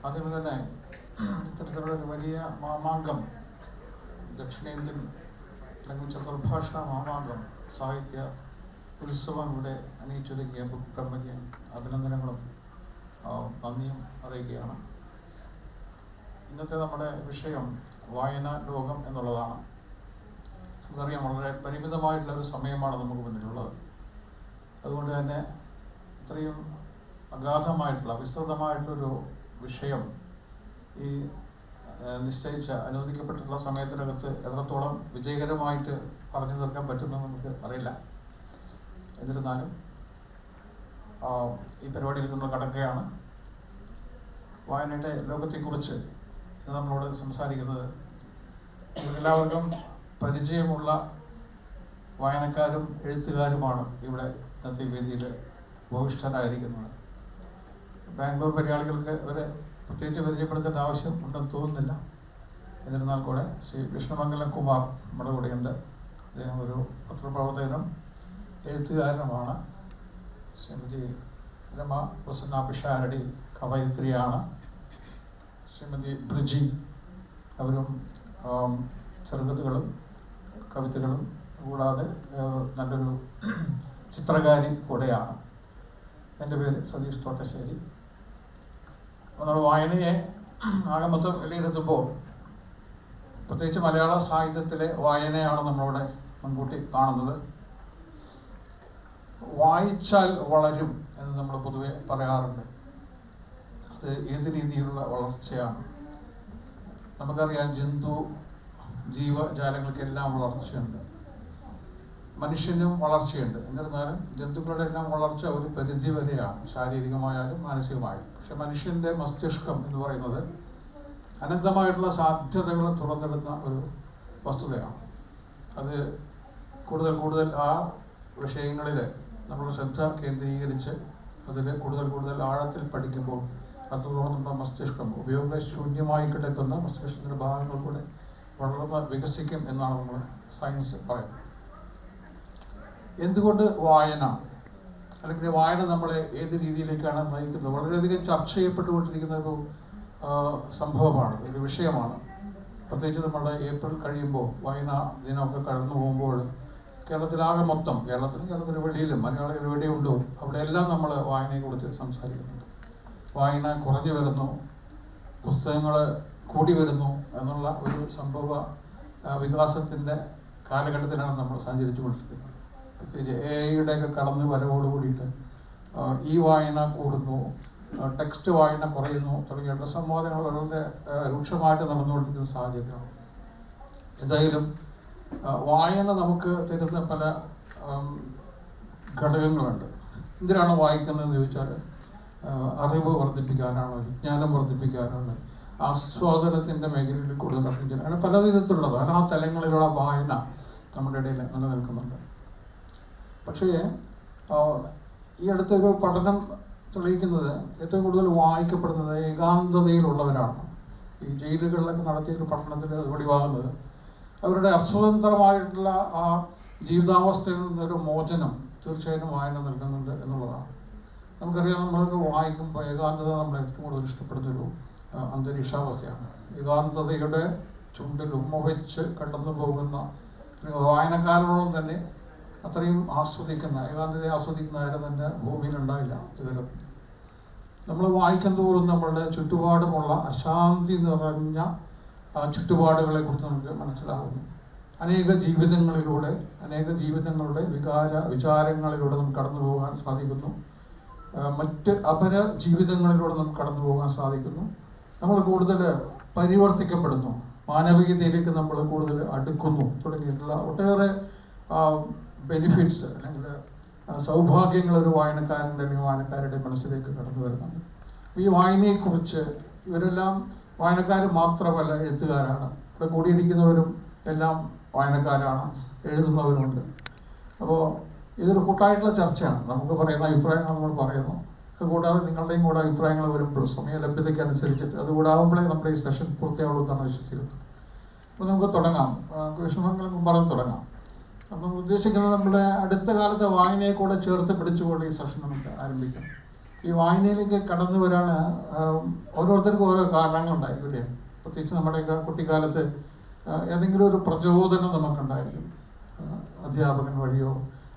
ആദ്യമേ തന്നെ ഇത്തരത്തിലുള്ളൊരു വലിയ മാമാങ്കം, ദക്ഷിണേന്ത്യൻ അല്ലെങ്കിൽ ചതുർഭാഷാ മാമാങ്കം, സാഹിത്യ ഉത്സവം ഇവിടെ അണിയിച്ചൊരുക്കിയ ബുക്ക് കമ്പനിക്ക് അഭിനന്ദനങ്ങളും നന്ദിയും അറിയിക്കുകയാണ്. ഇന്നത്തെ നമ്മുടെ വിഷയം വായനാ ലോകം എന്നുള്ളതാണ്. നമുക്കറിയാം, വളരെ പരിമിതമായിട്ടുള്ളൊരു സമയമാണ് നമുക്ക് മുന്നിലുള്ളത്. അതുകൊണ്ട് തന്നെ ഇത്രയും അഗാധമായിട്ടുള്ള വിസ്തൃതമായിട്ടുള്ളൊരു വിഷയം ഈ നിശ്ചയിച്ച അനുവദിക്കപ്പെട്ടിട്ടുള്ള സമയത്തിനകത്ത് എത്രത്തോളം വിജയകരമായിട്ട് പറഞ്ഞു തീർക്കാൻ പറ്റുമെന്ന് നമുക്ക് അറിയില്ല. എന്നിരുന്നാലും ഈ പരിപാടിയിൽ നമ്മൾ കടക്കുകയാണ്. വായനയുടെ ലോകത്തെക്കുറിച്ച് ഇന്ന് നമ്മളോട് സംസാരിക്കുന്നത് നമുക്കെല്ലാവർക്കും പരിചയമുള്ള വായനക്കാരും എഴുത്തുകാരുമാണ് ഇവിടെ ഇന്നത്തെ വേദിയിൽ ഉപവിഷ്ടരായിരിക്കുന്നത്. ബാംഗ്ലൂർ മലയാളികൾക്ക് അവരെ പ്രത്യേകിച്ച് പരിചയപ്പെടുത്തേണ്ട ആവശ്യം ഉണ്ടെന്ന് തോന്നുന്നില്ല. എന്നിരുന്നാൽ കൂടെ ശ്രീ വിഷ്ണുമംഗലം കുമാർ നമ്മുടെ കൂടെയുണ്ട്. അദ്ദേഹം ഒരു പത്രപ്രവർത്തകനും എഴുത്തുകാരനുമാണ്. ശ്രീമതി രമ പ്രസന്ന പിഷാരടി കവയിത്രിയാണ്. ശ്രീമതി ബ്രിജി, അവരും ചെറുകഥകളും കവിതകളും കൂടാതെ നല്ലൊരു ചിത്രകാരി കൂടെയാണ്. എൻ്റെ പേര് സതീഷ് തോട്ടശ്ശേരി. നമ്മൾ വായനയെ ആകെ മൊത്തം വിലയിരുത്തുമ്പോൾ പ്രത്യേകിച്ച് മലയാള സാഹിത്യത്തിലെ വായനയാണ് നമ്മളിവിടെ മുൻകൂട്ടി കാണുന്നത്. വായിച്ചാൽ വളരും എന്ന് നമ്മൾ പൊതുവെ പറയാറുണ്ട്. അത് ഏത് രീതിയിലുള്ള വളർച്ചയാണ്? നമുക്കറിയാം, ജീവജാലങ്ങൾക്കെല്ലാം വളർച്ചയുണ്ട്, മനുഷ്യനും വളർച്ചയുണ്ട്. എന്നിരുന്നാലും ജന്തുക്കളുടെ എല്ലാം വളർച്ച ഒരു പരിധി വരെയാണ്, ശാരീരികമായാലും മാനസികമായാലും. പക്ഷെ മനുഷ്യൻ്റെ മസ്തിഷ്കം എന്ന് പറയുന്നത് അനന്തമായിട്ടുള്ള സാധ്യതകൾ തുറന്നിടുന്ന ഒരു വസ്തുതയാണ്. അത് കൂടുതൽ ആ വിഷയങ്ങളിൽ നമ്മൾ ശ്രദ്ധ കേന്ദ്രീകരിച്ച് അതിൽ കൂടുതൽ ആഴത്തിൽ പഠിക്കുമ്പോൾ അത്രത്തോളം നമ്മുടെ മസ്തിഷ്കം ഉപയോഗശൂന്യമായി കിടക്കുന്ന മസ്തിഷ്കത്തിൻ്റെ ഭാഗങ്ങൾ കൂടെ വളർന്ന് വികസിക്കും എന്നാണ് നമ്മൾ സയൻസ് പറയുന്നത്. എന്തുകൊണ്ട് വായന, അല്ലെങ്കിൽ വായന നമ്മളെ ഏത് രീതിയിലേക്കാണ് നയിക്കുന്നത്? വളരെയധികം ചർച്ച ചെയ്യപ്പെട്ടുകൊണ്ടിരിക്കുന്ന ഒരു സംഭവമാണ്, ഒരു വിഷയമാണ്. പ്രത്യേകിച്ച് നമ്മുടെ ഏപ്രിൽ കഴിയുമ്പോൾ വായനാ ദിനമൊക്കെ കടന്നു പോകുമ്പോൾ കേരളത്തിലാകെ മൊത്തം, കേരളത്തിന് വെളിയിലും മലയാളികൾ എവിടെയുണ്ടോ അവിടെയെല്ലാം നമ്മൾ വായനയെക്കുറിച്ച് സംസാരിക്കുന്നുണ്ട്. വായന കുറഞ്ഞു വരുന്നു, പുസ്തകങ്ങൾ കൂടി വരുന്നു എന്നുള്ള ഒരു സംഭവ വികാസത്തിൻ്റെ കാലഘട്ടത്തിലാണ് നമ്മൾ സഞ്ചരിച്ചു കൊണ്ടിരിക്കുന്നത്. പ്രത്യേകിച്ച് AI കടന്നു വരവോട് കൂടിയിട്ട് ഈ വായന കൂടുന്നു, ടെക്സ്റ്റ് വായന കുറയുന്നു തുടങ്ങിയുള്ള സംവാദങ്ങൾ വളരെ രൂക്ഷമായിട്ട് നടന്നുകൊണ്ടിരിക്കുന്ന സാഹചര്യമാണ്. എന്തായാലും വായന നമുക്ക് തരുന്ന പല ഘടകങ്ങളുണ്ട്. എന്തിനാണ് വായിക്കുന്നതെന്ന് ചോദിച്ചാൽ അറിവ് വർദ്ധിപ്പിക്കാനാണ്, വിജ്ഞാനം വർദ്ധിപ്പിക്കാനാണ്, ആസ്വാദനത്തിൻ്റെ മേഖലയിൽ കൂടുതൽ അറിയിച്ചാൽ അങ്ങനെ പല വിധത്തിലുള്ളതാണ്. ആ തലങ്ങളിലുള്ള വായന നമ്മുടെ ഇടയിൽ നിലനിൽക്കുന്നുണ്ട്. പക്ഷേ ഈ അടുത്തൊരു പഠനം തെളിയിക്കുന്നത് ഏറ്റവും കൂടുതൽ വായിക്കപ്പെടുന്നത് ഏകാന്തതയിലുള്ളവരാണ്. ഈ ജയിലുകളിലൊക്കെ നടത്തിയൊരു പഠനത്തിൽ വെളിവാകുന്നത് അവരുടെ അസ്വതന്ത്രമായിട്ടുള്ള ആ ജീവിതാവസ്ഥയിൽ നിന്നൊരു മോചനം തീർച്ചയായും വായന നൽകുന്നുണ്ട് എന്നുള്ളതാണ്. നമുക്കറിയാം, നമ്മൾക്ക് വായിക്കുമ്പോൾ ഏകാന്തത നമ്മൾ ഏറ്റവും കൂടുതൽ ഇഷ്ടപ്പെടുന്നൊരു അന്തരീക്ഷാവസ്ഥയാണ്. ഏകാന്തതയുടെ ചുണ്ടിൽ ഉമ്മ വെച്ച് കടന്നു പോകുന്ന വായനക്കാരോളം തന്നെ അത്രയും ഏകാന്തതയെ ആസ്വദിക്കുന്ന ആരും തന്നെ ഭൂമിയിലുണ്ടായില്ല ഇതുവരെ. നമ്മൾ വായിക്കും തോറും നമ്മളുടെ ചുറ്റുപാടുമുള്ള അശാന്തി നിറഞ്ഞ ചുറ്റുപാടുകളെ കുറിച്ച് നമുക്ക് മനസ്സിലാകുന്നു. അനേക ജീവിതങ്ങളുടെ വിചാരങ്ങളിലൂടെ നമുക്ക് കടന്നു പോകാൻ സാധിക്കുന്നു. മറ്റ് അപര ജീവിതങ്ങളിലൂടെ നമുക്ക് കടന്നു പോകാൻ സാധിക്കുന്നു. നമ്മൾ കൂടുതൽ പരിവർത്തിക്കപ്പെടുന്നു, മാനവികതയിലേക്ക് നമ്മൾ കൂടുതൽ അടുക്കുന്നു തുടങ്ങിയിട്ടുള്ള ഒട്ടേറെ ബെനിഫിറ്റ്സ് അല്ലെങ്കിൽ സൗഭാഗ്യങ്ങൾ ഒരു വായനക്കാരൻ്റെ അല്ലെങ്കിൽ വായനക്കാരുടെ മനസ്സിലേക്ക് കടന്നു വരുന്നുണ്ട്. ഈ വായനയെക്കുറിച്ച് ഇവരെല്ലാം വായനക്കാർ മാത്രമല്ല, എഴുത്തുകാരാണ്. ഇവിടെ കൂടിയിരിക്കുന്നവരും എല്ലാം വായനക്കാരാണ്, എഴുതുന്നവരുണ്ട്. അപ്പോൾ ഇതൊരു കൂട്ടായിട്ടുള്ള ചർച്ചയാണ്. നമുക്ക് പറയുന്ന അഭിപ്രായങ്ങൾ നമ്മൾ പറയുന്നു. അതുകൂടാതെ നിങ്ങളുടെയും കൂടെ അഭിപ്രായങ്ങൾ വരുമ്പോൾ സമയ ലഭ്യതയ്ക്കനുസരിച്ചിട്ട് അതുകൂടാകുമ്പോഴേ നമ്മുടെ ഈ സെഷൻ പൂർത്തിയാവുള്ളൂ എന്നാണ് വിശ്വസിക്കുന്നത്. അപ്പോൾ നമുക്ക് തുടങ്ങാം. വിഷമങ്ങൾക്ക് പറഞ്ഞ് തുടങ്ങാം. അപ്പം ഉദ്ദേശിക്കുന്നത് നമ്മുടെ അടുത്ത കാലത്തെ വായനയെ കൂടെ ചേർത്ത് പിടിച്ചുകൊണ്ട് ഈ സെഷൻ നമുക്ക് ആരംഭിക്കാം. ഈ വായനയിലേക്ക് കടന്നു വരാൻ ഓരോരുത്തർക്കും ഓരോ കാരണങ്ങളുണ്ടായിരിക്കും അല്ലേ? പ്രത്യേകിച്ച് നമ്മുടെയൊക്കെ കുട്ടിക്കാലത്ത് ഏതെങ്കിലും ഒരു പ്രചോദനം നമുക്കുണ്ടായിരിക്കും. അധ്യാപകൻ വഴിയോ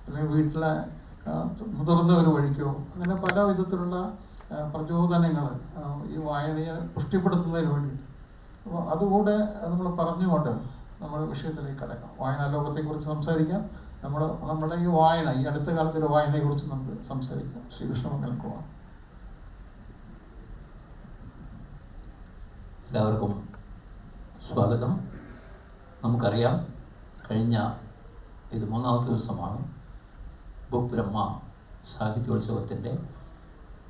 അല്ലെങ്കിൽ വീട്ടിലെ മുതിർന്നവർ വഴിക്കോ, അങ്ങനെ പല വിധത്തിലുള്ള പ്രചോദനങ്ങൾ ഈ വായനയെ പുഷ്ടിപ്പെടുത്തുന്നതിന് വേണ്ടിയിട്ട്. അപ്പോൾ അതുകൂടെ നമ്മൾ പറഞ്ഞുകൊണ്ട് നമ്മൾ വിഷയത്തിലേക്ക് കടക്കാം. വായനാ ലോകത്തെക്കുറിച്ച് സംസാരിക്കാം. നമ്മുടെ ഈ വായന, ഈ അടുത്ത കാലത്തിലെ വായനയെക്കുറിച്ച് നമുക്ക് സംസാരിക്കാം. ശ്രീ കൃഷ്ണമംഗലം കുമാർ. എല്ലാവർക്കും സ്വാഗതം. നമുക്കറിയാം, കഴിഞ്ഞ ഇത് 3ാമത്തെ ദിവസമാണ് ബുക്ക് ബ്രഹ്മ സാഹിത്യോത്സവത്തിൻ്റെ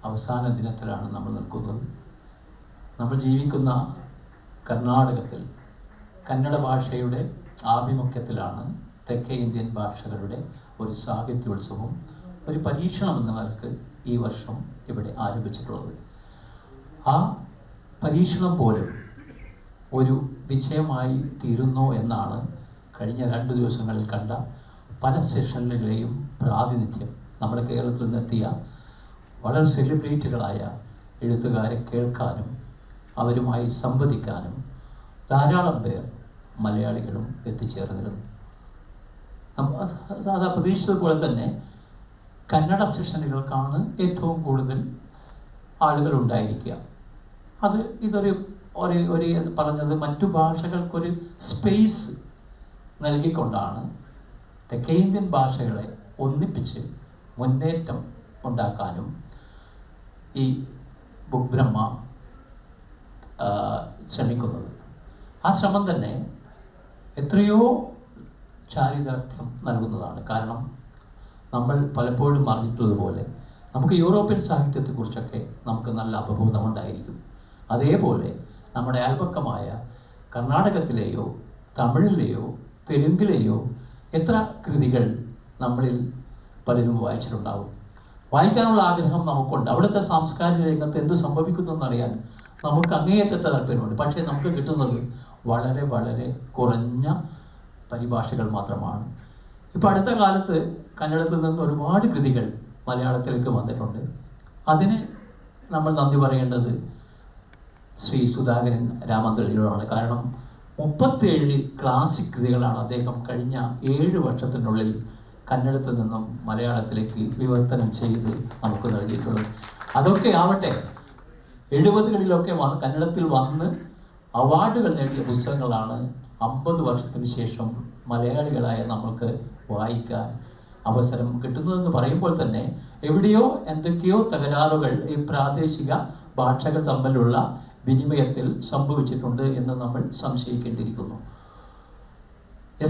അവസാന ദിനത്തിലാണ് നമ്മൾ നിൽക്കുന്നത്. നമ്മൾ ജീവിക്കുന്ന കർണാടകത്തിൽ കന്നഡ ഭാഷയുടെ ആഭിമുഖ്യത്തിലാണ് തെക്കേ ഇന്ത്യൻ ഭാഷകളുടെ ഒരു സാഹിത്യോത്സവം, ഒരു പരീക്ഷണം എന്ന നിലക്ക് ഈ വർഷം ഇവിടെ ആരംഭിച്ചിട്ടുള്ളത്. ആ പരീക്ഷണം പോലും ഒരു വിജയമായി തീരുന്നു എന്നാണ് കഴിഞ്ഞ 2 ദിവസങ്ങളിൽ കണ്ട പല സെഷനുകളെയും പ്രാതിനിധ്യം. നമ്മുടെ കേരളത്തിൽ നിന്നെത്തിയ വളരെ സെലിബ്രിറ്റികളായ എഴുത്തുകാരെ കേൾക്കാനും അവരുമായി സംവദിക്കാനും ധാരാളം പേർ മലയാളികളും എത്തിച്ചേർന്നിരുന്നു. അത് പ്രതീക്ഷിച്ചതുപോലെ തന്നെ കന്നഡ സെഷനുകൾക്കാണ് ഏറ്റവും കൂടുതൽ ആളുകൾ ഉണ്ടായിരിക്കുക. ഇതൊരു പറഞ്ഞത് മറ്റു ഭാഷകൾക്കൊരു സ്പേസ് നൽകിക്കൊണ്ടാണ് തെക്കേ ഇന്ത്യൻ ഭാഷകളെ ഒന്നിപ്പിച്ച് മുന്നേറ്റം ഉണ്ടാക്കാനും ഈ ബുക്ക് ബ്രഹ്മ ശ്രമിക്കുന്നത്. ആ ശ്രമം തന്നെ എത്രയോ ചാരിതാർത്ഥ്യം നൽകുന്നതാണ്. കാരണം നമ്മൾ പലപ്പോഴും അറിഞ്ഞിട്ടുള്ളതുപോലെ നമുക്ക് യൂറോപ്യൻ സാഹിത്യത്തെക്കുറിച്ചൊക്കെ നമുക്ക് നല്ല അവബോധമുണ്ടായിരിക്കും. അതേപോലെ നമ്മുടെ അയൽപക്കമായ കർണാടകത്തിലെയോ തമിഴിലെയോ തെലുങ്കിലെയോ എത്ര കൃതികൾ നമ്മളിൽ പലരും വായിച്ചിട്ടുണ്ടാവും. വായിക്കാനുള്ള ആഗ്രഹം നമുക്കുണ്ട്. അവിടുത്തെ സാംസ്കാരിക രംഗത്ത് എന്ത് സംഭവിക്കുന്നു എന്നറിയാൻ നമുക്ക് അങ്ങേയറ്റത്തെ താല്പര്യമുണ്ട്. പക്ഷേ നമുക്ക് കിട്ടുന്നത് വളരെ വളരെ കുറഞ്ഞ പരിഭാഷകൾ മാത്രമാണ്. ഇപ്പോൾ അടുത്ത കാലത്ത് കന്നഡത്തിൽ നിന്ന് ഒരുപാട് കൃതികൾ മലയാളത്തിലേക്ക് വന്നിട്ടുണ്ട്. അതിന് നമ്മൾ നന്ദി പറയേണ്ടത് ശ്രീ സുധാകരൻ രാമന്തളിയോടാണ്. കാരണം 37 ക്ലാസിക് കൃതികളാണ് അദ്ദേഹം കഴിഞ്ഞ 7 വർഷത്തിനുള്ളിൽ കന്നഡത്തിൽ നിന്നും മലയാളത്തിലേക്ക് വിവർത്തനം ചെയ്ത് നമുക്ക് നൽകിയിട്ടുള്ളത്. അതൊക്കെ ആവട്ടെ, 70കളിലൊക്കെ കന്നഡത്തിൽ വന്ന് അവാർഡുകൾ നേടിയ പുസ്തകങ്ങളാണ് 50 വർഷത്തിന് ശേഷം മലയാളികളായ നമ്മൾക്ക് വായിക്കാൻ അവസരം കിട്ടുന്നതെന്ന് പറയുമ്പോൾ തന്നെ എവിടെയോ എന്തൊക്കെയോ തകരാറുകൾ ഈ പ്രാദേശിക ഭാഷകൾ തമ്മിലുള്ള വിനിമയത്തിൽ സംഭവിച്ചിട്ടുണ്ട് എന്ന് നമ്മൾ സംശയിക്കേണ്ടിയിരിക്കുന്നു.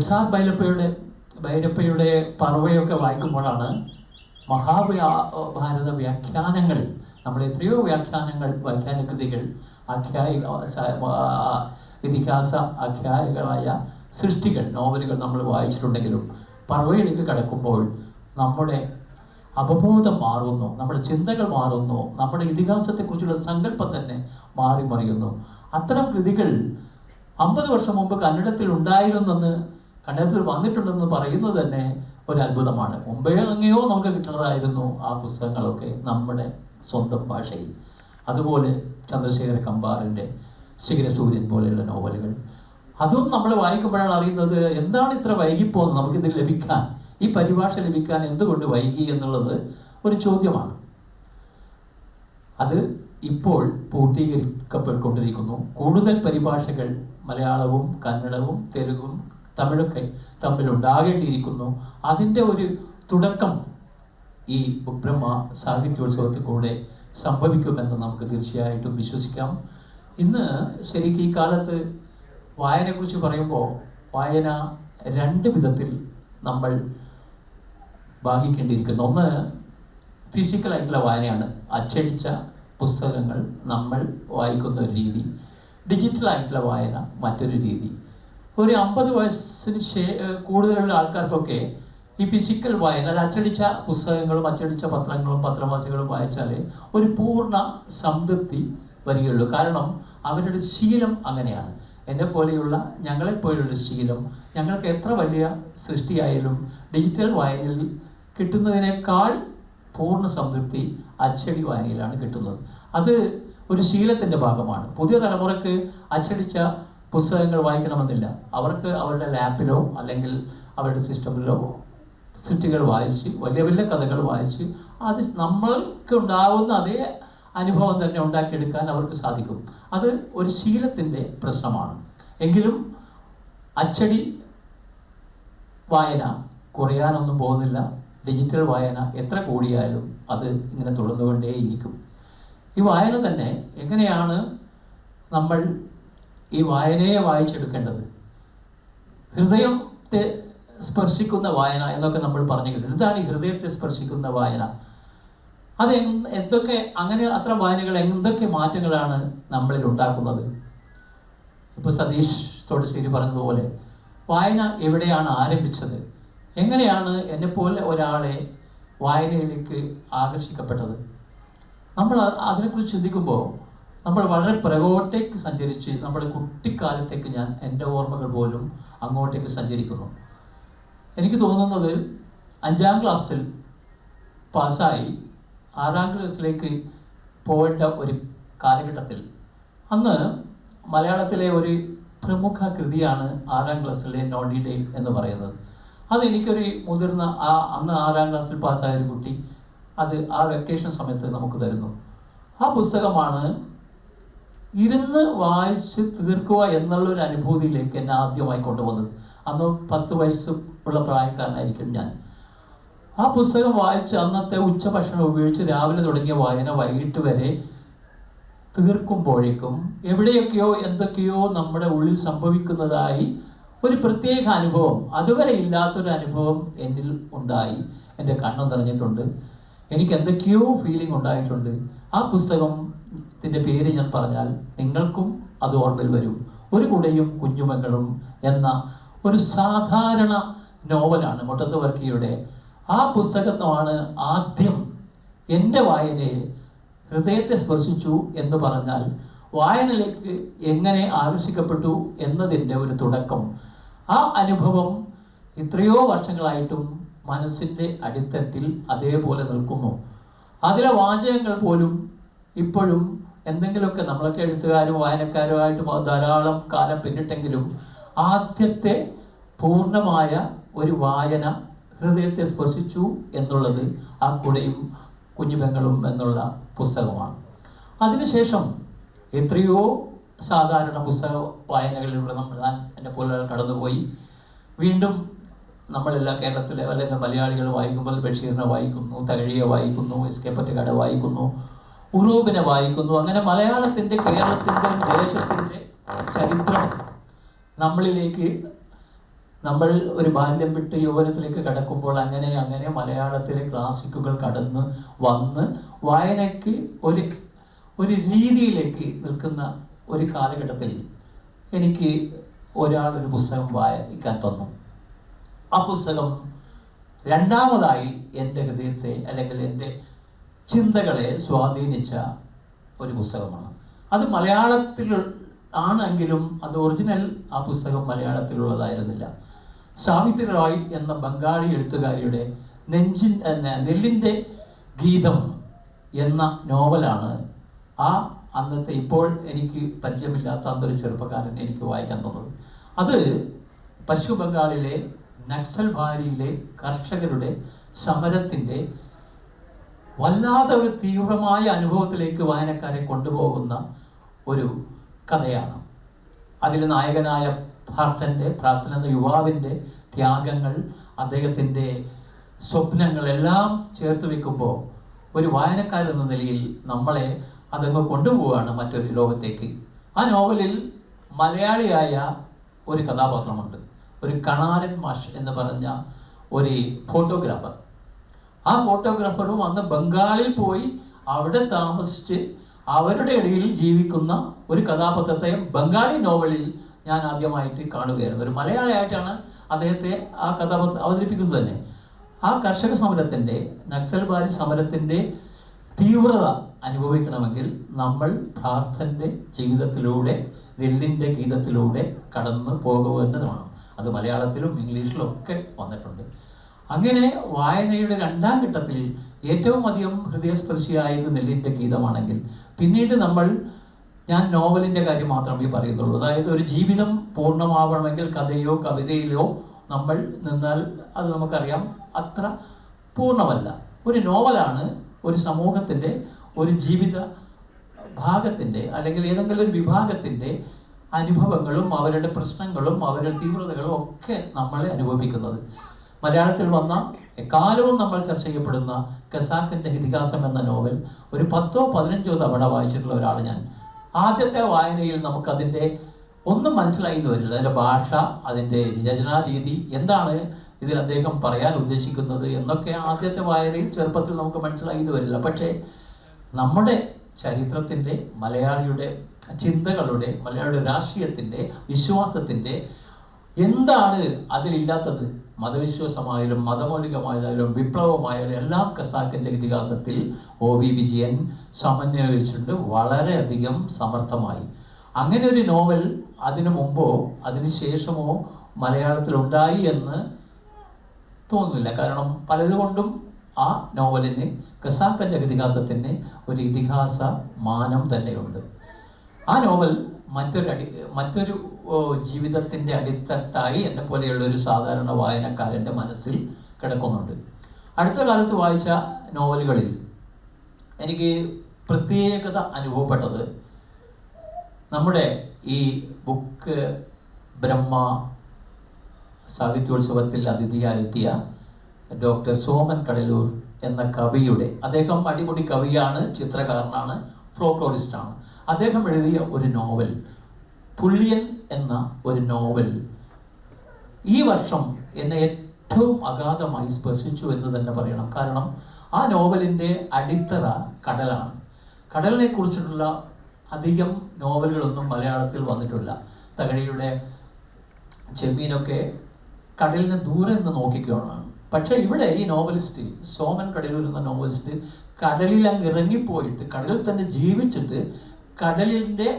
SR ഭൈരപ്പയുടെ പറവയൊക്കെ വായിക്കുമ്പോഴാണ് മഹാഭാരത വ്യാഖ്യാനങ്ങളിൽ നമ്മൾ എത്രയോ വ്യാഖ്യാന കൃതികൾ ഇതിഹാസ ആഖ്യായികളായ സൃഷ്ടികൾ, നോവലുകൾ നമ്മൾ വായിച്ചിട്ടുണ്ടെങ്കിലും പറവയിലേക്ക് കടക്കുമ്പോൾ നമ്മുടെ അവബോധം മാറുന്നു, നമ്മുടെ ചിന്തകൾ മാറുന്നു, നമ്മുടെ ഇതിഹാസത്തെക്കുറിച്ചുള്ള സങ്കല്പം തന്നെ മാറി മറിയുന്നു. അത്തരം കൃതികൾ 50 വർഷം മുമ്പ് കന്നഡത്തിൽ വന്നിട്ടുണ്ടെന്ന് പറയുന്നത് തന്നെ ഒരു അത്ഭുതമാണ്. മുമ്പേ അങ്ങനെയോ നമുക്ക് കിട്ടുന്നതായിരുന്നു ആ പുസ്തകങ്ങളൊക്കെ നമ്മുടെ സ്വന്തം ഭാഷയിൽ. അതുപോലെ ചന്ദ്രശേഖര കമ്പാറിൻ്റെ ശിഖരസൂര്യൻ പോലെയുള്ള നോവലുകൾ, അതും നമ്മൾ വായിക്കുമ്പോഴാണ് അറിയുന്നത് എന്താണ് ഇത്ര വൈകിപ്പോകുന്നത്, നമുക്കിത് ലഭിക്കാൻ, ഈ പരിഭാഷ ലഭിക്കാൻ എന്തുകൊണ്ട് വൈകി എന്നുള്ളത് ഒരു ചോദ്യമാണ്. അത് ഇപ്പോൾ പൂർത്തീകരിക്കപ്പെട്ടുകൊണ്ടിരിക്കുന്നു. കൂടുതൽ പരിഭാഷകൾ മലയാളവും കന്നഡവും തെലുങ്കും തമിഴൊക്കെ തമ്മിലുണ്ടാകേണ്ടിയിരിക്കുന്നു. അതിൻ്റെ ഒരു തുടക്കം ഈ ബുക്ക് ബ്രഹ്മ സാഹിത്യോത്സവത്തിൽ കൂടെ സംഭവിക്കുമെന്ന് നമുക്ക് തീർച്ചയായിട്ടും വിശ്വസിക്കാം. ഇന്ന് ശരിക്കും ഈ കാലത്ത് വായനയെക്കുറിച്ച് പറയുമ്പോൾ വായന 2 വിധത്തിൽ നമ്മൾ ഭാഗിക്കേണ്ടിയിരിക്കുന്നു. ഒന്ന് ഫിസിക്കലായിട്ടുള്ള വായനയാണ്, അച്ചടിച്ച പുസ്തകങ്ങൾ നമ്മൾ വായിക്കുന്ന ഒരു രീതി. ഡിജിറ്റലായിട്ടുള്ള വായന മറ്റൊരു രീതി. ഒരു 50 വയസ്സിന് കൂടുതലുള്ള ആൾക്കാർക്കൊക്കെ ഈ ഫിസിക്കൽ വായന, അച്ചടിച്ച പുസ്തകങ്ങളും അച്ചടിച്ച പത്രങ്ങളും പത്രമാസികളും വായിച്ചാൽ ഒരു പൂർണ്ണ സംതൃപ്തി വരികയുള്ളൂ. കാരണം അവരുടെ ശീലം അങ്ങനെയാണ്. ഞങ്ങളെപ്പോലെയുള്ള ശീലം, ഞങ്ങൾക്ക് എത്ര വലിയ സൃഷ്ടിയായാലും ഡിജിറ്റൽ വായനയിൽ കിട്ടുന്നതിനേക്കാൾ പൂർണ്ണ സംതൃപ്തി അച്ചടി വായനയിലാണ് കിട്ടുന്നത്. അത് ഒരു ശീലത്തിൻ്റെ ഭാഗമാണ്. പുതിയ തലമുറയ്ക്ക് അച്ചടിച്ച പുസ്തകങ്ങൾ വായിക്കണമെന്നില്ല. അവർക്ക് അവരുടെ ലാപ്പിലോ അല്ലെങ്കിൽ അവരുടെ സിസ്റ്റമിലോ സൃഷ്ടികൾ വായിച്ച് വലിയ വലിയ കഥകൾ വായിച്ച് അത് നമ്മൾക്ക് ഉണ്ടാകുന്ന അതേ അനുഭവം തന്നെ ഉണ്ടാക്കിയെടുക്കാൻ അവർക്ക് സാധിക്കും. അത് ഒരു ശീലത്തിൻ്റെ പ്രശ്നമാണ്. എങ്കിലും അച്ചടി വായന കുറയാനൊന്നും പോകുന്നില്ല. ഡിജിറ്റൽ വായന എത്ര കൂടിയാലും അത് ഇങ്ങനെ തുടർന്നുകൊണ്ടേയിരിക്കും. ഈ വായന തന്നെ എങ്ങനെയാണ് നമ്മൾ ഈ വായനയെ വായിച്ചെടുക്കേണ്ടത്? ഹൃദയത്തെ സ്പർശിക്കുന്ന വായന എന്നൊക്കെ നമ്മൾ പറഞ്ഞു കേട്ടിട്ടുണ്ട്. എന്താണ് ഈ ഹൃദയത്തെ സ്പർശിക്കുന്ന വായന? അത് എന്തൊക്കെ, അങ്ങനെ അത്തരം വായനകൾ എന്തൊക്കെ മാറ്റങ്ങളാണ് നമ്മളിൽ ഉണ്ടാക്കുന്നത്? ഇപ്പോൾ സതീഷ് തോട്ടശ്ശേരി പറഞ്ഞതുപോലെ വായന എവിടെയാണ് ആരംഭിച്ചത്? എങ്ങനെയാണ് എന്നെപ്പോലെ ഒരാളെ വായനയിലേക്ക് ആകർഷിക്കപ്പെട്ടത്? നമ്മൾ അതിനെക്കുറിച്ച് ചിന്തിക്കുമ്പോൾ നമ്മൾ വളരെ പുറകോട്ടേക്ക് സഞ്ചരിച്ച് നമ്മുടെ കുട്ടിക്കാലത്തേക്ക് ഞാൻ എൻ്റെ ഓർമ്മകൾ പോലും അങ്ങോട്ടേക്ക് സഞ്ചരിക്കുന്നു. എനിക്ക് തോന്നുന്നത് 5ാം ക്ലാസ്സിൽ പാസ്സായി 6ാം ക്ലാസ്സിലേക്ക് പോകേണ്ട ഒരു കാലഘട്ടത്തിൽ അന്ന് മലയാളത്തിലെ ഒരു പ്രമുഖ കൃതിയാണ് 6ാം ക്ലാസ്സിലെ നോഡി ഡെയിൽ എന്ന് പറയുന്നത്. അതെനിക്കൊരു മുതിർന്ന അന്ന് 6ാം ക്ലാസ്സിൽ പാസ്സായ ഒരു കുട്ടി അത് ആ വെക്കേഷൻ സമയത്ത് നമുക്ക് തരുന്നു. ആ പുസ്തകമാണ് ഇരുന്ന് വായിച്ച് തീർക്കുക എന്നുള്ളൊരു അനുഭൂതിയിലേക്ക് എന്നെ ആദ്യമായി കൊണ്ടുവന്നത്. അന്ന് 10 വയസ്സ് ഉള്ള പ്രായക്കാരനായിരിക്കും ഞാൻ. ആ പുസ്തകം വായിച്ച് അന്നത്തെ ഉച്ചഭക്ഷണം ഉപയോഗിച്ച് രാവിലെ തുടങ്ങിയ വായന വൈകിട്ട് വരെ തീർക്കുമ്പോഴേക്കും എവിടെയൊക്കെയോ എന്തൊക്കെയോ നമ്മുടെ ഉള്ളിൽ സംഭവിക്കുന്നതായി ഒരു പ്രത്യേക അനുഭവം, അതുവരെ ഇല്ലാത്തൊരു അനുഭവം എന്നിൽ ഉണ്ടായി. എൻ്റെ കണ്ണു നിറഞ്ഞിട്ടുണ്ട്. എനിക്ക് എന്തൊക്കെയോ ഫീലിംഗ് ഉണ്ടായിട്ടുണ്ട്. ആ പുസ്തകത്തിൻ്റെ പേര് ഞാൻ പറഞ്ഞാൽ നിങ്ങൾക്കും അത് ഓർമ്മയിൽ വരും. ഒരു കുടയും കുഞ്ഞുമകളും എന്ന ഒരു സാധാരണ നോവലാണ് മുട്ടത്ത് വർക്കിയുടെ. ആ പുസ്തകമാണ് ആദ്യം എൻ്റെ വായനയെ ഹൃദയത്തെ സ്പർശിച്ചു എന്ന് പറഞ്ഞാൽ വായനയിലേക്ക് എങ്ങനെ ആകർഷിക്കപ്പെട്ടു എന്നതിൻ്റെ ഒരു തുടക്കം. ആ അനുഭവം എത്രയോ വർഷങ്ങളായിട്ടും മനസ്സിൻ്റെ അടിത്തട്ടിൽ അതേപോലെ നിൽക്കുന്നു. അതിലെ വാചകങ്ങൾ പോലും ഇപ്പോഴും എന്തെങ്കിലുമൊക്കെ, നമ്മളൊക്കെ എഴുത്തുകാരും വായനക്കാരുമായിട്ട് ധാരാളം കാലം പിന്നിട്ടെങ്കിലും ആദ്യത്തെ പൂർണ്ണമായ ഒരു വായന ഹൃദയത്തെ സ്പർശിച്ചു എന്നുള്ളത് ആ കുടയും കുഞ്ഞുപെങ്ങളും എന്നുള്ള പുസ്തകമാണ്. അതിനുശേഷം എത്രയോ സാധാരണ പുസ്തക വായനകളിലൂടെ ഞാൻ എന്നെ പോലെ കടന്നുപോയി. വീണ്ടും നമ്മളെല്ലാം കേരളത്തിലെ അല്ലെങ്കിൽ മലയാളികൾ വായിക്കുമ്പോൾ ബഷീറിനെ വായിക്കുന്നു, തകഴിയെ വായിക്കുന്നു, എസ് കെ പൊറ്റക്കാട് വായിക്കുന്നു, ഉറൂബിനെ വായിക്കുന്നു. അങ്ങനെ മലയാളത്തിൻ്റെ, കേരളത്തിൻ്റെ, ദേശത്തിൻ്റെ ചരിത്രം നമ്മളിലേക്ക്, നമ്മൾ ഒരു ബാല്യം വിട്ട് യൗവനത്തിലേക്ക് കടക്കുമ്പോൾ അങ്ങനെ അങ്ങനെ മലയാളത്തിലെ ക്ലാസിക്കുകൾ കടന്ന് വന്ന് വായനയ്ക്ക് ഒരു രീതിയിലേക്ക് നിൽക്കുന്ന ഒരു കാലഘട്ടത്തിൽ എനിക്ക് ഒരാളൊരു പുസ്തകം വായിക്കാൻ തന്നു. ആ പുസ്തകം രണ്ടാമതായി എൻ്റെ ഹൃദയത്തെ അല്ലെങ്കിൽ എൻ്റെ ചിന്തകളെ സ്വാധീനിച്ച ഒരു പുസ്തകമാണ്. അത് മലയാളത്തിൽ ആണെങ്കിലും അത് ഒറിജിനൽ ആ പുസ്തകം മലയാളത്തിലുള്ളതായിരുന്നില്ല. സാവിത്രി റോയ് എന്ന ബംഗാളി എഴുത്തുകാരിയുടെ നെല്ലിൻ്റെ ഗീതം എന്ന നോവലാണ് അന്നത്തെ, ഇപ്പോൾ എനിക്ക് പരിചയമില്ലാത്ത അന്നൊരു ചെറുപ്പക്കാരൻ എനിക്ക് വായിക്കാൻ തന്നത്. അത് പശ്ചിമ ബംഗാളിലെ നക്സൽ ബാരിയിലെ കർഷകരുടെ സമരത്തിൻ്റെ വല്ലാതെ ഒരു തീവ്രമായ അനുഭവത്തിലേക്ക് വായനക്കാരെ കൊണ്ടുപോകുന്ന ഒരു കഥയാണ്. അതിൽ നായകനായ പ്രാർത്ഥന എന്ന യുവാവിൻ്റെ ത്യാഗങ്ങൾ, അദ്ദേഹത്തിൻ്റെ സ്വപ്നങ്ങളെല്ലാം ചേർത്ത് വെക്കുമ്പോൾ ഒരു വായനക്കാരെന്ന നിലയിൽ നമ്മളെ അതങ്ങ് കൊണ്ടുപോവുകയാണ് മറ്റൊരു ലോകത്തേക്ക്. ആ നോവലിൽ മലയാളിയായ ഒരു കഥാപാത്രമുണ്ട്, ഒരു കണാരൻ മാഷ് എന്ന് പറഞ്ഞ ഒരു ഫോട്ടോഗ്രാഫർ. ആ ഫോട്ടോഗ്രാഫറും അന്ന് ബംഗാളിൽ പോയി അവിടെ താമസിച്ച് അവരുടെ ഇടയിൽ ജീവിക്കുന്ന ഒരു കഥാപാത്രത്തെ ബംഗാളി നോവലിൽ ഞാൻ ആദ്യമായിട്ട് കാണുകയായിരുന്നു. ഒരു മലയാളിയായിട്ടാണ് അദ്ദേഹത്തെ ആ കഥാപാത്രം അവതരിപ്പിക്കുന്നത് തന്നെ. ആ കർഷക സമരത്തിൻ്റെ, നക്സൽബാരി സമരത്തിൻ്റെ തീവ്രത അനുഭവിക്കണമെങ്കിൽ നമ്മൾ പ്രാർത്ഥൻ്റെ ജീവിതത്തിലൂടെ, നെല്ലിൻ്റെ ഗീതത്തിലൂടെ കടന്നു പോകുന്നതാണ്. അത് മലയാളത്തിലും ഇംഗ്ലീഷിലും ഒക്കെ വന്നിട്ടുണ്ട്. അങ്ങനെ വായനയുടെ രണ്ടാം ഘട്ടത്തിൽ ഏറ്റവും അധികം ഹൃദയസ്പർശിയായത് നെല്ലിൻ്റെ ഗീതമാണെങ്കിൽ, പിന്നീട് ഞാൻ നോവലിൻ്റെ കാര്യം മാത്രമേ പറയുന്നുള്ളൂ. അതായത് ഒരു ജീവിതം പൂർണ്ണമാവണമെങ്കിൽ കഥയോ കവിതയിലോ നമ്മൾ നിന്നാൽ അത് നമുക്കറിയാം അത്ര പൂർണ്ണമല്ല. ഒരു നോവലാണ് ഒരു സമൂഹത്തിൻ്റെ, ഒരു ജീവിത ഭാഗത്തിൻ്റെ, അല്ലെങ്കിൽ ഏതെങ്കിലും ഒരു വിഭാഗത്തിൻ്റെ അനുഭവങ്ങളും അവരുടെ പ്രശ്നങ്ങളും അവരുടെ തീവ്രതകളും ഒക്കെ നമ്മളെ അനുഭവിക്കുന്നത്. മലയാളത്തിൽ വന്ന എക്കാലവും നമ്മൾ ചർച്ച ചെയ്യപ്പെടുന്ന ഖസാക്കിൻ്റെ ഇതിഹാസം എന്ന നോവൽ ഒരു 10-15 തവണ വായിച്ചിട്ടുള്ള ഒരാൾ ഞാൻ. ആദ്യത്തെ വായനയിൽ നമുക്കതിൻ്റെ ഒന്നും മനസ്സിലായി എന്ന് വരില്ല. അതിൻ്റെ ഭാഷ, അതിൻ്റെ രചനാരീതി, എന്താണ് ഇതിൽ അദ്ദേഹം പറയാൻ ഉദ്ദേശിക്കുന്നത് എന്നൊക്കെ ആദ്യത്തെ വായനയിൽ ചെറുപ്പത്തിൽ നമുക്ക് മനസ്സിലായി എന്ന് വരില്ല. പക്ഷേ നമ്മുടെ ചരിത്രത്തിൻ്റെ, മലയാളിയുടെ ചിന്തകളുടെ, മലയാളിയുടെ രാഷ്ട്രീയത്തിൻ്റെ, വിശ്വാസത്തിൻ്റെ എന്താണ് അതിലില്ലാത്തത്? മതവിശ്വാസമായാലും മതമൗലികമായാലും വിപ്ലവമായാലും എല്ലാം ഖസാക്കിൻ്റെ ഇതിഹാസത്തിൽ OV വിജയൻ സമന്വയിച്ചിട്ടുണ്ട് വളരെയധികം സമർത്ഥമായി. അങ്ങനെ ഒരു നോവൽ അതിനു മുമ്പോ അതിന് ശേഷമോ മലയാളത്തിലുണ്ടായി എന്ന് തോന്നുന്നില്ല. കാരണം പലതുകൊണ്ടും ആ നോവലിന്, ഖസാക്കിൻ്റെ ഇതിഹാസത്തിന് ഒരു ഇതിഹാസ മാനം തന്നെയുണ്ട്. ആ നോവൽ മറ്റൊരു ജീവിതത്തിൻ്റെ അടിത്തട്ടായി എന്നെ പോലെയുള്ളൊരു സാധാരണ വായനക്കാരൻ്റെ മനസ്സിൽ കിടക്കുന്നുണ്ട്. അടുത്ത കാലത്ത് വായിച്ച നോവലുകളിൽ എനിക്ക് പ്രത്യേകത അനുഭവപ്പെട്ടത് നമ്മുടെ ഈ ബുക്ക് ബ്രഹ്മ സാഹിത്യോത്സവത്തിൽ അതിഥിയായെത്തിയ ഡോക്ടർ സോമൻ കടലൂർ എന്ന കവിയുടെ, അദ്ദേഹം അടിപൊളി കവിയാണ്, ചിത്രകാരനാണ്, ഫ്ലോക്ലോറിസ്റ്റാണ്. അദ്ദേഹം എഴുതിയ ഒരു നോവൽ, പുള്ളിയൻ എന്ന ഒരു നോവൽ ഈ വർഷം എന്നെ ഏറ്റവും അഗാധമായി സ്പർശിച്ചു എന്ന് തന്നെ പറയണം. കാരണം ആ നോവലിൻ്റെ അടിത്തറ കടലാണ്. കടലിനെ കുറിച്ചിട്ടുള്ള അധികം നോവലുകളൊന്നും മലയാളത്തിൽ വന്നിട്ടില്ല. തകഴിയുടെ ചെമ്മീനൊക്കെ കടലിന് ദൂരെ നിന്ന് നോക്കിക്കുകയാണ്. പക്ഷേ ഇവിടെ ഈ നോവലിസ്റ്റ് സോമൻ കടലൂർ എന്ന നോവലിസ്റ്റ് കടലിൽ അങ്ങ് ഇറങ്ങിപ്പോയിട്ട് കടലിൽ തന്നെ ജീവിച്ചിട്ട് കടലിൻ്റെ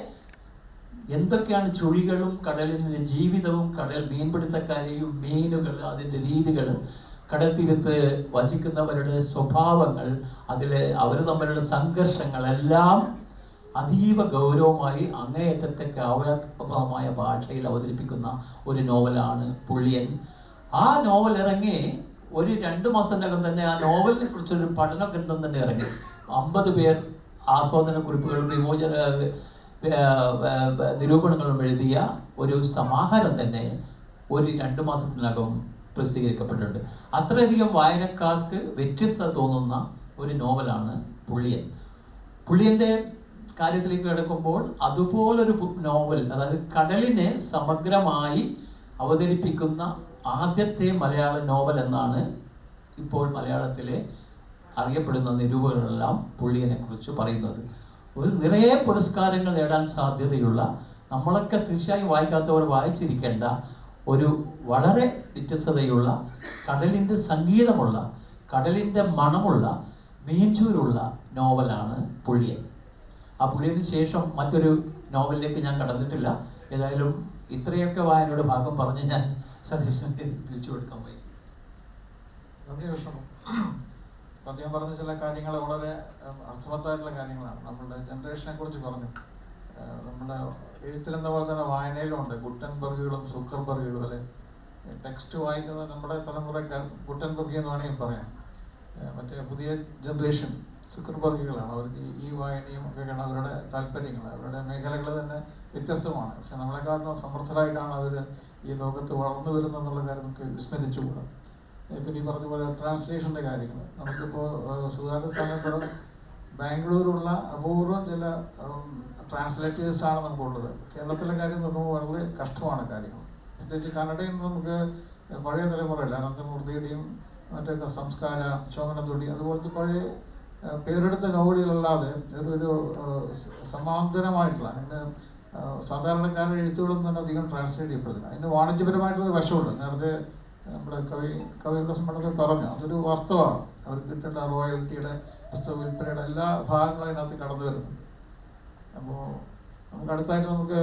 എന്തൊക്കെയാണ് ചുഴികളും കടലിൻ്റെ ജീവിതവും കടൽ മീൻപിടുത്തക്കാരെയും മീനുകൾ, അതിൻ്റെ രീതികൾ, കടൽ തീരത്ത് വസിക്കുന്നവരുടെ സ്വഭാവങ്ങൾ, അവർ തമ്മിലുള്ള സംഘർഷങ്ങളെല്ലാം അതീവ ഗൗരവമായി അങ്ങേയറ്റത്തെ കാവ്യാത്മകമായ ഭാഷയിൽ അവതരിപ്പിക്കുന്ന ഒരു നോവലാണ് പുള്ളിയൻ. ആ നോവൽ ഇറങ്ങി ഒരു 2 മാസത്തിനകം തന്നെ ആ നോവലിനെ കുറിച്ചൊരു പഠന ഗ്രന്ഥം തന്നെ ഇറങ്ങി. 50 പേർ ആസ്വാദന കുറിപ്പുകളും നിരൂപണങ്ങളും എഴുതിയ ഒരു സമാഹാരം തന്നെ ഒരു 2 മാസത്തിനകം പ്രസിദ്ധീകരിക്കപ്പെട്ടിട്ടുണ്ട്. അത്രയധികം വായനക്കാർക്ക് വ്യത്യസ്തത തോന്നുന്ന ഒരു നോവലാണ് പുള്ളിയൻ. പുള്ളിയൻ്റെ കാര്യത്തിലേക്ക് കിടക്കുമ്പോൾ അതുപോലൊരു നോവൽ, അതായത് കടലിനെ സമഗ്രമായി അവതരിപ്പിക്കുന്ന ആദ്യത്തെ മലയാള നോവൽ എന്നാണ് ഇപ്പോൾ മലയാളത്തിലെ അറിയപ്പെടുന്ന നിരൂപകരെല്ലാം പുള്ളിയനെ കുറിച്ച് പറയുന്നത്. ഒരു നിറയെ പുരസ്കാരങ്ങൾ നേടാൻ സാധ്യതയുള്ള, നമ്മളൊക്കെ തീർച്ചയായും വായിക്കാത്തവർ വായിച്ചിരിക്കേണ്ട ഒരു വളരെ വ്യത്യസ്തതയുള്ള, കടലിൻ്റെ സംഗീതമുള്ള, കടലിൻ്റെ മണമുള്ള, മീൻചൂരുള്ള നോവലാണ് പുള്ളിയൻ. ആ പുള്ളിയന് ശേഷം മറ്റൊരു നോവലിലേക്ക് ഞാൻ കടന്നിട്ടില്ല. ഏതായാലും ഇത്രയൊക്കെ വായനയുടെ ഭാഗം പറഞ്ഞ് ഞാൻ സതീശന് തിരിച്ചു കൊടുക്കാൻ പോയി. നന്ദി വിഷമം. അദ്ദേഹം പറഞ്ഞ ചില കാര്യങ്ങൾ വളരെ അർത്ഥവത്തായിട്ടുള്ള കാര്യങ്ങളാണ്. നമ്മളുടെ ജനറേഷനെ കുറിച്ച് പറഞ്ഞു. നമ്മുടെ എഴുത്തിലെന്ന പോലെ തന്നെ വായനയിലുണ്ട് ഗുട്ടൻബർഗുകളും സുക്കർബർഗുകളും, അല്ലെ? ടെക്സ്റ്റ് വായിക്കുന്ന നമ്മുടെ തലമുറക്കാർ ഗുട്ടൻബർഗ് എന്ന് വേണമെങ്കിൽ പറയാം. മറ്റേ പുതിയ ജനറേഷൻ സുക്കർബർഗുകളാണ്. അവർക്ക് ഈ വായനയും ഒക്കെയാണ് അവരുടെ താല്പര്യങ്ങൾ. അവരുടെ മേഖലകൾ തന്നെ വ്യത്യസ്തമാണ്. പക്ഷെ നമ്മളെക്കാളും സമർത്ഥരായിട്ടാണ് അവർ ഈ ലോകത്ത് വളർന്നു വരുന്നതെന്നുള്ള കാര്യം നമുക്ക് വിസ്മരിച്ചുകൂടാ. പിന്നെ ഈ പറഞ്ഞ പോലെ ട്രാൻസ്ലേഷൻ്റെ കാര്യങ്ങൾ, നമുക്കിപ്പോൾ സുധാകരൻ സാറിനെപ്പോഴും ബാംഗ്ലൂരുള്ള അപൂർവം ചില ട്രാൻസ്ലേറ്റേഴ്സാണ് നമുക്കുള്ളത്. കേരളത്തിലെ കാര്യം നോക്കുമ്പോൾ വളരെ കഷ്ടമാണ് കാര്യങ്ങൾ. പ്രത്യേകിച്ച് കന്നഡയിൽ നിന്ന് നമുക്ക് പഴയ തലമുറയില്ല, അനന്തമൂർത്തിയുടെയും മറ്റൊക്കെ സംസ്കാര, ശോഭനത്തൊടി, അതുപോലത്തെ പഴയ പേരെടുത്ത നോവലുകളല്ലാതെ ഒരു സമാന്തരമായിട്ടുള്ള, അതിൻ്റെ സാധാരണക്കാരുടെ എഴുത്തുകളൊന്നും തന്നെ അധികം ട്രാൻസ്ലേറ്റ് ചെയ്യപ്പെടുന്നില്ല. അതിന് വാണിജ്യപരമായിട്ടൊരു വശമുണ്ട്. നേരത്തെ നമ്മുടെ കവികളുടെ സമ്മേളനത്തിൽ പറഞ്ഞു, അതൊരു വാസ്തവമാണ്. അവർക്ക് കിട്ടേണ്ട റോയൽറ്റിയുടെ, പുസ്തക വിൽപ്പനയുടെ എല്ലാ ഭാഗങ്ങളും അതിനകത്ത് കടന്നു വരുന്നുണ്ട്. അപ്പോൾ നമുക്ക് അടുത്തായിട്ട് നമുക്ക്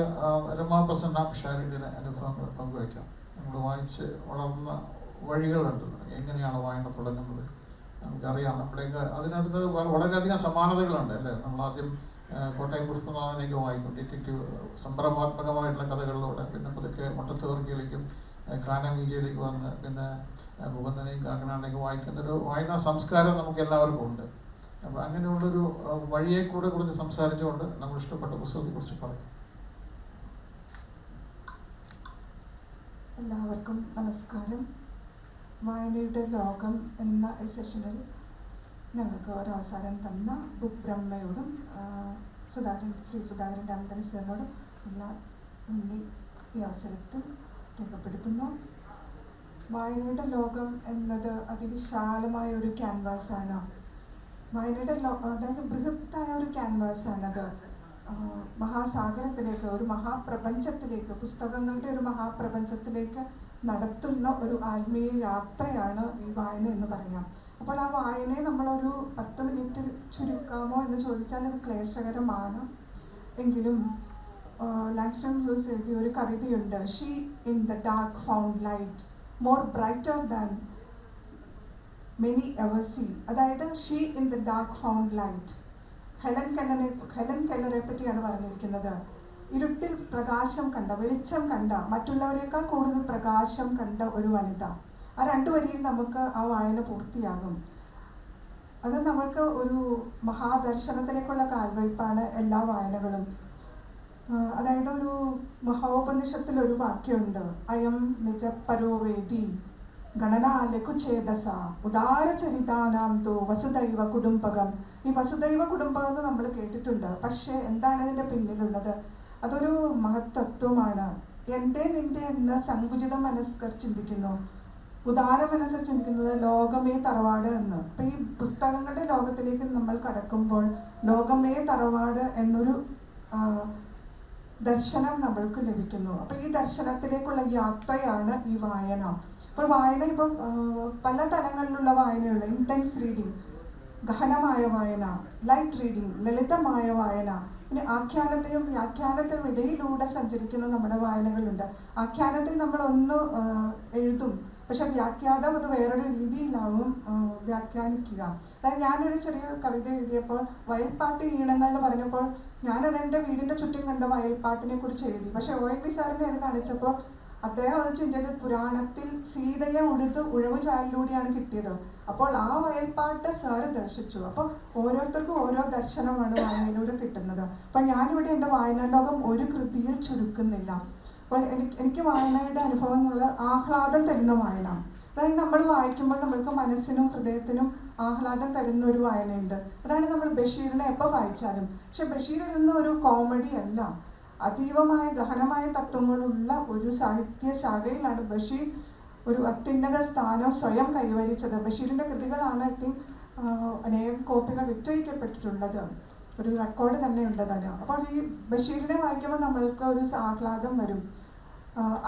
രമാ പ്രസന്ന പിഷാരടിയുടെ അനുഭവങ്ങൾ പങ്കുവയ്ക്കാം. നമ്മൾ വായിച്ച് വളർന്ന വഴികളുണ്ടല്ലോ, എങ്ങനെയാണ് വായന തുടങ്ങുന്നത്. നമുക്കറിയാം നമ്മുടെയൊക്കെ അതിനകത്ത് വളരെയധികം സമാനതകളുണ്ട് അല്ലേ. നമ്മളാദ്യം കോട്ടയം പുഷ്പനാഥനെയൊക്കെ വായിക്കും, ഡിറ്റക്റ്റീവ് സംഭ്രമാത്മകമായിട്ടുള്ള കഥകളിലൂടെ, പിന്നെ പതുക്കെ മുട്ടത്തുവർക്കിയിലേക്കും കാനം വിജയിലേക്ക് വന്ന് പിന്നെ മുകുന്ദനെയും കാക്കനാടിനെയൊക്കെ വായിക്കുന്നൊരു വായനാ സംസ്കാരം നമുക്ക് എല്ലാവർക്കും ഉണ്ട്. അപ്പോൾ അങ്ങനെയുള്ളൊരു വഴിയെ കൂടെ കുറിച്ച് സംസാരിച്ചുകൊണ്ട് നമ്മൾ ഇഷ്ടപ്പെട്ട പുസ്തകത്തെക്കുറിച്ച് പറയും. എല്ലാവർക്കും നമസ്കാരം. വായനയുടെ ലോകം എന്ന സെഷനിൽ ഞങ്ങൾക്ക് ഒരു അവസരം തന്ന ബുക്ക് ബ്രഹ്മയോടും ശ്രീ സുധാകരൻ രാമചന്ദ്രൻ സാറിനോടും ഉള്ള നന്ദി ഈ അവസരത്തിൽ രേഖപ്പെടുത്തുന്നു. വായനയുടെ ലോകം എന്നത് അതിവിശാലമായ ഒരു ക്യാൻവാസാണ്. വായനയുടെ അതായത് ബൃഹത്തായ ഒരു ക്യാൻവാസാണത്. മഹാസാഗരത്തിലേക്ക്, ഒരു മഹാപ്രപഞ്ചത്തിലേക്ക്, പുസ്തകങ്ങളുടെ ഒരു മഹാപ്രപഞ്ചത്തിലേക്ക് നടത്തുന്ന ഒരു ആത്മീയ യാത്രയാണ് ഈ വായന എന്ന് പറയാം. അപ്പോൾ ആ വായനയെ നമ്മളൊരു 10 മിനിറ്റിൽ ചുരുക്കാമോ എന്ന് ചോദിച്ചാൽ അത് ക്ലേശകരമാണ്. എങ്കിലും ലാങ്സ്റ്റൺ ബ്രൂസ് എഴുതിയ ഒരു കവിതയുണ്ട്, she in the dark found light more brighter than many ever see. അതായത് she in the dark found light. Helen കെല്ലറെ പറ്റിയാണ് പറഞ്ഞിരിക്കുന്നത്. ഇരുട്ടിൽ പ്രകാശം കണ്ട, വെളിച്ചം കണ്ട, മറ്റുള്ളവരെക്കാൾ കൂടുതൽ പ്രകാശം കണ്ട ഒരു വനിത. ആ 2 വരിയിൽ നമുക്ക് ആ വായന പൂർത്തിയാകും. അത് നമ്മൾക്ക് ഒരു മഹാദർശനത്തിലേക്കുള്ള കാൽവയ്പ്പാണ് എല്ലാ വായനകളും. അതായത് ഒരു മഹോപനിഷത്തിൽ ഒരു വാക്യമുണ്ട്, അയം നിജ പരോവേദി ഗണനാ ലഘുഛേദസ ഉദാരചരിതാനാം തോ വസുദൈവ കുടുംബകം. ഈ വസുദൈവ കുടുംബകം എന്ന് നമ്മൾ കേട്ടിട്ടുണ്ട്. പക്ഷേ എന്താണ് ഇതിൻ്റെ പിന്നിലുള്ളത്? അതൊരു മഹത്തത്വമാണ്. എൻ്റെ നിൻ്റെ എന്ന് സങ്കുചിത മനസ്കർ ചിന്തിക്കുന്നു, ഉദാര മനസ്സർ ചിന്തിക്കുന്നത് ലോകമേ തറവാട് എന്ന്. അപ്പം ഈ പുസ്തകങ്ങളുടെ ലോകത്തിലേക്ക് നമ്മൾ കടക്കുമ്പോൾ ലോകമേ തറവാട് എന്നൊരു ദർശനം നമ്മൾക്ക് ലഭിക്കുന്നു. അപ്പം ഈ ദർശനത്തിലേക്കുള്ള യാത്രയാണ് ഈ വായന. ഇപ്പോൾ വായന ഇപ്പം പല തലങ്ങളിലുള്ള വായനയുള്ള ഇൻറ്റൻസ് റീഡിങ്, ഗഹനമായ വായന, ലൈറ്റ് റീഡിങ്, ലളിതമായ വായന, പിന്നെ ആഖ്യാനത്തിനും വ്യാഖ്യാനത്തിനും ഇടയിലൂടെ സഞ്ചരിക്കുന്ന നമ്മുടെ വായനകളുണ്ട്. ആഖ്യാനത്തിൽ നമ്മൾ ഒന്ന് എഴുതും, പക്ഷെ വ്യാഖ്യാതം അത് വേറൊരു രീതിയിലാവും വ്യാഖ്യാനിക്കുക. അതായത് ഞാനൊരു ചെറിയ കവിത എഴുതിയപ്പോൾ വയൽപ്പാട്ട് ഈണങ്ങൾ എന്ന് പറഞ്ഞപ്പോൾ ഞാനതെൻ്റെ വീടിൻ്റെ ചുറ്റും കണ്ട വയൽപ്പാട്ടിനെ കുറിച്ച് എഴുതി. പക്ഷെ ONV സാറിനെ അത് കാണിച്ചപ്പോൾ അദ്ദേഹം അത് ചിന്തിച്ചത് പുരാണത്തിൽ സീതയെ ഉഴവ് ചാലിലൂടെയാണ് കിട്ടിയത്. അപ്പോൾ ആ വയൽപ്പാട്ട് സാറ് ദർശിച്ചു. അപ്പോൾ ഓരോരുത്തർക്കും ഓരോ ദർശനമാണ് വായനയിലൂടെ കിട്ടുന്നത്. അപ്പോൾ ഞാനിവിടെ എൻ്റെ വായനാലോകം ഒരു കൃതിയിൽ ചുരുക്കുന്നില്ല. അപ്പോൾ എനിക്ക് വായനയുടെ അനുഭവങ്ങൾ ആഹ്ലാദം തരുന്ന വായന. അതായത് നമ്മൾ വായിക്കുമ്പോൾ നമ്മൾക്ക് മനസ്സിനും ഹൃദയത്തിനും ആഹ്ലാദം തരുന്ന ഒരു വായനയുണ്ട്. അതാണ് നമ്മൾ ബഷീറിനെ എപ്പോൾ വായിച്ചാലും. പക്ഷെ ബഷീർ എഴുതുന്ന ഒരു കോമഡി അല്ല, അതീവമായ ഗഹനമായ തത്വങ്ങളുള്ള ഒരു സാഹിത്യ ശാഖയിലാണ് ബഷീർ ഒരു അത്യുന്നത സ്ഥാനം സ്വയം കൈവരിച്ചത്. ബഷീറിൻ്റെ കൃതികളാണ് അനേകം കോപ്പികൾ വിറ്റഴിക്കപ്പെട്ടിട്ടുള്ളത്. ഒരു റെക്കോർഡ് തന്നെ ഉണ്ട് അതിന്. അപ്പോൾ ഈ ബഷീറിനെ വായിക്കുമ്പോൾ നമ്മൾക്ക് ഒരു ആഹ്ലാദം വരും.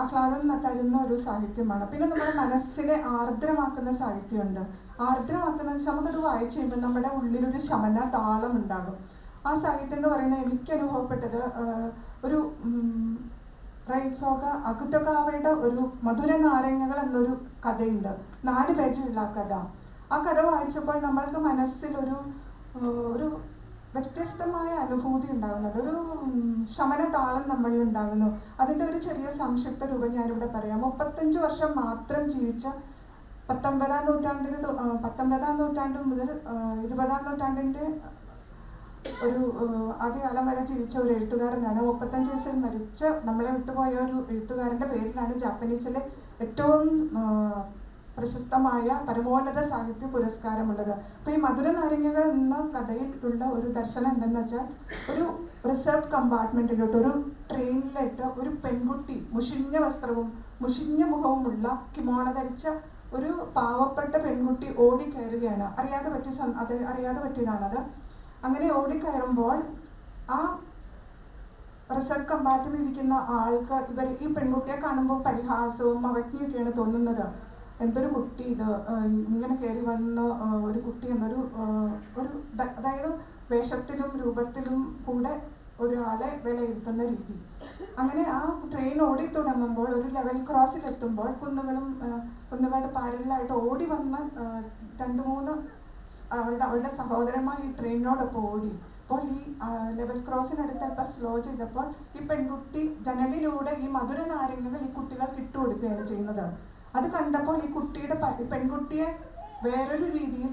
ആഹ്ലാദം തരുന്ന ഒരു സാഹിത്യമാണ്. പിന്നെ നമ്മുടെ മനസ്സിനെ ആർദ്രമാക്കുന്ന സാഹിത്യമുണ്ട്. ആർദ്രമാക്കുന്ന വെച്ചാൽ നമുക്കത് വായിച്ചു കഴിയുമ്പോൾ നമ്മുടെ ഉള്ളിലൊരു ശമന താളം ഉണ്ടാകും. ആ സാഹിത്യം എന്ന് പറയുന്നത് എനിക്ക് അനുഭവപ്പെട്ടത് ഒരു റൈച്ചോക അകുതകാവയുടെ ഒരു മധുര നാരങ്ങകൾ എന്നൊരു കഥയുണ്ട്. 4 പേജുള്ള ആ കഥ. ആ കഥ വായിച്ചപ്പോൾ നമ്മൾക്ക് മനസ്സിലൊരു ഒരു വ്യത്യസ്തമായ അനുഭൂതി ഉണ്ടാകുന്നുണ്ട്, ഒരു ശമന താളം നമ്മളിൽ ഉണ്ടാകുന്നു. അതിൻ്റെ ഒരു ചെറിയ സംക്ഷിപ്ത രൂപം ഞാനിവിടെ പറയാം. 35 വർഷം മാത്രം ജീവിച്ച 19ാം നൂറ്റാണ്ട് മുതൽ 20ാം നൂറ്റാണ്ടിൻ്റെ ഒരു ആദ്യകാലം വരെ ജീവിച്ച ഒരു എഴുത്തുകാരനാണ്. 35 വയസ്സിൽ മരിച്ച നമ്മളെ വിട്ടുപോയ ഒരു എഴുത്തുകാരൻ്റെ പേരിലാണ് ജാപ്പനീസിലെ ഏറ്റവും പ്രശസ്തമായ പരമോന്നത സാഹിത്യ പുരസ്കാരമുള്ളത്. അപ്പോൾ ഈ മധുര നാരങ്ങകൾ എന്ന കഥയിൽ ഉള്ള ഒരു ദർശനം എന്തെന്ന് വെച്ചാൽ, ഒരു റിസർവ് കമ്പാർട്ട്മെൻറ്റിലോട്ട്, ഒരു ട്രെയിനിലിട്ട് ഒരു പെൺകുട്ടി മുഷിഞ്ഞ വസ്ത്രവും മുഷിഞ്ഞ മുഖവുമുള്ള കിമോണ ധരിച്ച ഒരു പാവപ്പെട്ട പെൺകുട്ടി ഓടിക്കയറുകയാണ്. അറിയാതെ പറ്റിയതാണത്. അങ്ങനെ ഓടിക്കയറുമ്പോൾ ആ റിസർവ് കമ്പാർട്ട്മെൻറ്റിൽ ഇരിക്കുന്ന ആൾക്ക് ഈ പെൺകുട്ടിയെ കാണുമ്പോൾ പരിഹാസവും അവജ്ഞയൊക്കെയാണ് തോന്നുന്നത്. എന്തൊരു കുട്ടി ഇത്, ഇങ്ങനെ കയറി വന്ന ഒരു കുട്ടി എന്നൊരു അതായത് വേഷത്തിലും രൂപത്തിലും കൂടെ ഒരാളെ വിലയിരുത്തുന്ന രീതി. അങ്ങനെ ആ ട്രെയിൻ ഓടിത്തുടങ്ങുമ്പോൾ ഒരു ലെവൽ ക്രോസിൽ എത്തുമ്പോൾ കുന്നുകളുടെ പാരലായിട്ട് ഓടി വന്ന 2-3 അവരുടെ സഹോദരന്മാർ ഈ ട്രെയിനിനോടൊപ്പം ഓടി. അപ്പോൾ ഈ ലെവൽ ക്രോസിനടുത്ത് അല്പം സ്ലോ ചെയ്തപ്പോൾ ഈ പെൺകുട്ടി ജനലിലൂടെ ഈ മധുര നാരങ്ങകൾ ഈ കുട്ടികൾക്ക് ഇട്ടുകൊടുക്കുകയാണ് ചെയ്യുന്നത്. അത് കണ്ടപ്പോൾ ഈ പെൺകുട്ടിയെ വേറൊരു രീതിയിൽ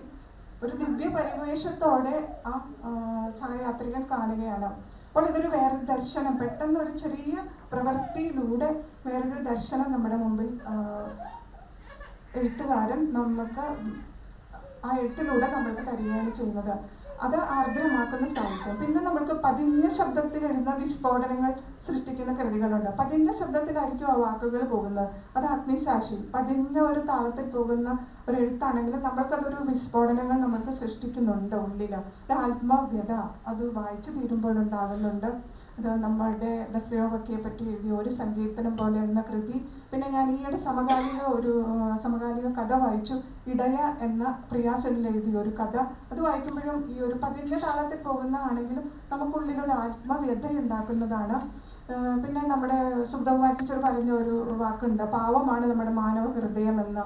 ഒരു ദിവ്യ പരിവേഷത്തോടെ ആ ഛായായാത്രികൻ കാണുകയാണ്. അപ്പോൾ ഇതൊരു വേറൊരു ദർശനം, പെട്ടെന്ന് ഒരു ചെറിയ പ്രവൃത്തിയിലൂടെ വേറൊരു ദർശനം നമ്മുടെ മുമ്പിൽ എഴുത്തുകാരൻ നമുക്ക് ആ എഴുത്തിലൂടെ നമ്മൾക്ക് തരികയാണ് ചെയ്യുന്നത്. അത് ആർദ്രമാക്കുന്ന സാഹിത്യം. പിന്നെ നമുക്ക് പതിഞ്ഞ ശബ്ദത്തിൽ എഴുതുന്ന വിസ്ഫോടനങ്ങൾ സൃഷ്ടിക്കുന്ന കൃതികളുണ്ട്. പതിഞ്ഞ ശബ്ദത്തിലായിരിക്കും ആ വാക്കുകൾ പോകുന്നത്. അത് അഗ്നിസാക്ഷി പതിഞ്ഞ ഒരു താളത്തിൽ പോകുന്ന ഒരു എഴുത്താണെങ്കിലും നമ്മൾക്കതൊരു വിസ്ഫോടനങ്ങൾ നമ്മൾക്ക് സൃഷ്ടിക്കുന്നുണ്ട് ഉള്ളിൽ. ഒരു ആത്മവ്യത അത് വായിച്ചു തീരുമ്പോൾ ഉണ്ടാകുന്നുണ്ട്. അത് നമ്മളുടെ ദസ്തയേവ്സ്കിയെ പറ്റി എഴുതിയ ഒരു സങ്കീർത്തനം പോലെ എന്ന കൃതി. പിന്നെ ഞാൻ ഈയിടെ സമകാലിക കഥ വായിച്ചു, ഇടയ എന്ന പ്രിയാസനിൽ എഴുതിയ ഒരു കഥ. അത് വായിക്കുമ്പോഴും ഈ ഒരു പതിഞ്ഞ താളത്തിൽ പോകുന്നതാണെങ്കിലും നമുക്കുള്ളിലൊരു ആത്മവ്യത ഉണ്ടാക്കുന്നതാണ്. പിന്നെ നമ്മുടെ സുബ്ദകുമാരി ടീച്ചർ പറഞ്ഞ ഒരു വാക്കുണ്ട്, പാവമാണ് നമ്മുടെ മാനവ ഹൃദയം എന്ന്.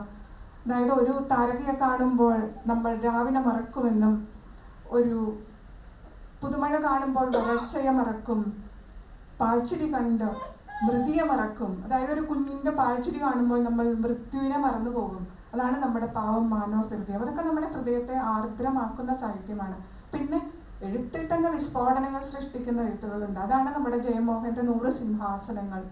അതായത് ഒരു താരകയെ കാണുമ്പോൾ നമ്മൾ രാവിനെ മറക്കുമെന്നും, ഒരു പുതുമഴ കാണുമ്പോൾ വരൾച്ചയെ മറക്കും, പാൽച്ചിരി കണ്ട് മൃതിയെ മറക്കും. അതായത് ഒരു കുഞ്ഞിൻ്റെ പാൽച്ചിരി കാണുമ്പോൾ നമ്മൾ മൃത്യുവിനെ മറന്നു പോകും. അതാണ് നമ്മുടെ പാവം മാനവ ഹൃദയം. അതൊക്കെ നമ്മുടെ ഹൃദയത്തെ ആർദ്രമാക്കുന്ന സാഹിത്യമാണ്. പിന്നെ എഴുത്തിൽ തന്നെ വിസ്ഫോടനങ്ങൾ സൃഷ്ടിക്കുന്ന എഴുത്തുകളുണ്ട്. അതാണ് നമ്മുടെ ജയമോഹൻ്റെ 100 സിംഹാസനങ്ങൾ.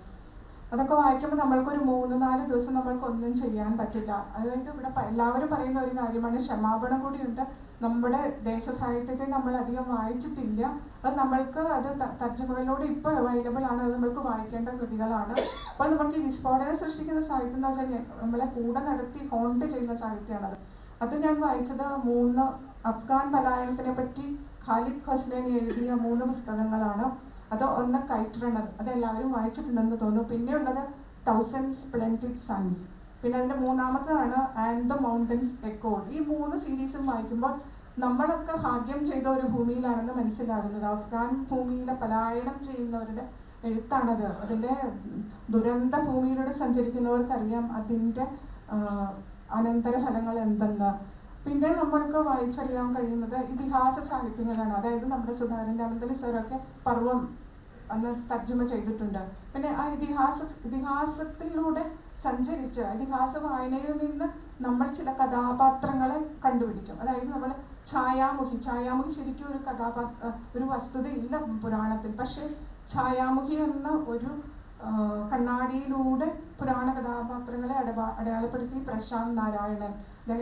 അതൊക്കെ വായിക്കുമ്പോൾ നമ്മൾക്കൊരു 3-4 ദിവസം നമ്മൾക്കൊന്നും ചെയ്യാൻ പറ്റില്ല. അതായത് ഇവിടെ എല്ലാവരും പറയുന്ന ഒരു കാര്യമാണ്, ക്ഷമാപണം കൂടിയുണ്ട്. നമ്മുടെ ദേശസാഹിത്യത്തെ നമ്മൾ അധികം വായിച്ചിട്ടില്ല. അത് നമ്മൾക്ക് അത് തർജ്ജമകളിലൂടെ ഇപ്പോൾ അവൈലബിൾ ആണ്. അത് നമ്മൾക്ക് വായിക്കേണ്ട കൃതികളാണ്. അപ്പോൾ നമുക്ക് ഈ വിസ്ഫോടനം സൃഷ്ടിക്കുന്ന സാഹിത്യം എന്ന് വെച്ചാൽ നമ്മളെ കൂടെ നടത്തി ഹോണ്ട് ചെയ്യുന്ന സാഹിത്യമാണത്. അത് ഞാൻ വായിച്ചത് 3 അഫ്ഗാൻ പലായനത്തിനെ പറ്റി ഖാലിദ് ഖസ്ലേനി എഴുതിയ 3 പുസ്തകങ്ങളാണ്. അത് ഒന്ന് കൈറ്റ് റണ്ണർ, അതെല്ലാവരും വായിച്ചിട്ടുണ്ടെന്ന് തോന്നുന്നു. പിന്നെ ഉള്ളത് 1000 Splendid Suns. പിന്നെ അതിൻ്റെ 3ാമത്തേതാണ് ആൻഡ് ദ മൗണ്ടൻസ് എക്കോഡ്. ഈ 3 സീരീസും വായിക്കുമ്പോൾ നമ്മളൊക്കെ ഭാഗ്യം ചെയ്ത ഒരു ഭൂമിയിലാണെന്ന് മനസ്സിലാകുന്നത്. അഫ്ഗാൻ ഭൂമിയിലെ പലായനം ചെയ്യുന്നവരുടെ എഴുത്താണത്. അതിൻ്റെ ദുരന്ത ഭൂമിയിലൂടെ സഞ്ചരിക്കുന്നവർക്കറിയാം അതിൻ്റെ അനന്തരഫലങ്ങൾ എന്തെന്ന്. പിന്നെ നമ്മൾക്ക് വായിച്ചറിയാൻ കഴിയുന്നത് ഇതിഹാസ സാഹിത്യങ്ങളാണ്. അതായത് നമ്മുടെ സുധാകരൻ രാമന്തളി സാറൊക്കെ പർവ്വം അന്ന് തർജ്ജമ ചെയ്തിട്ടുണ്ട്. പിന്നെ ആ ഇതിഹാസത്തിലൂടെ സഞ്ചരിച്ച് ഇതിഹാസ വായനയിൽ നിന്ന് നമ്മൾ ചില കഥാപാത്രങ്ങളെ കണ്ടുപിടിക്കും. അതായത് നമ്മൾ ഛായാമുഖി ശരിക്കും ഒരു വസ്തുതയില്ല പുരാണത്തിൽ. പക്ഷേ ഛായാമുഖി എന്ന ഒരു കണ്ണാടിയിലൂടെ പുരാണ കഥാപാത്രങ്ങളെ അടയാളപ്പെടുത്തി പ്രശാന്ത് നാരായണൻ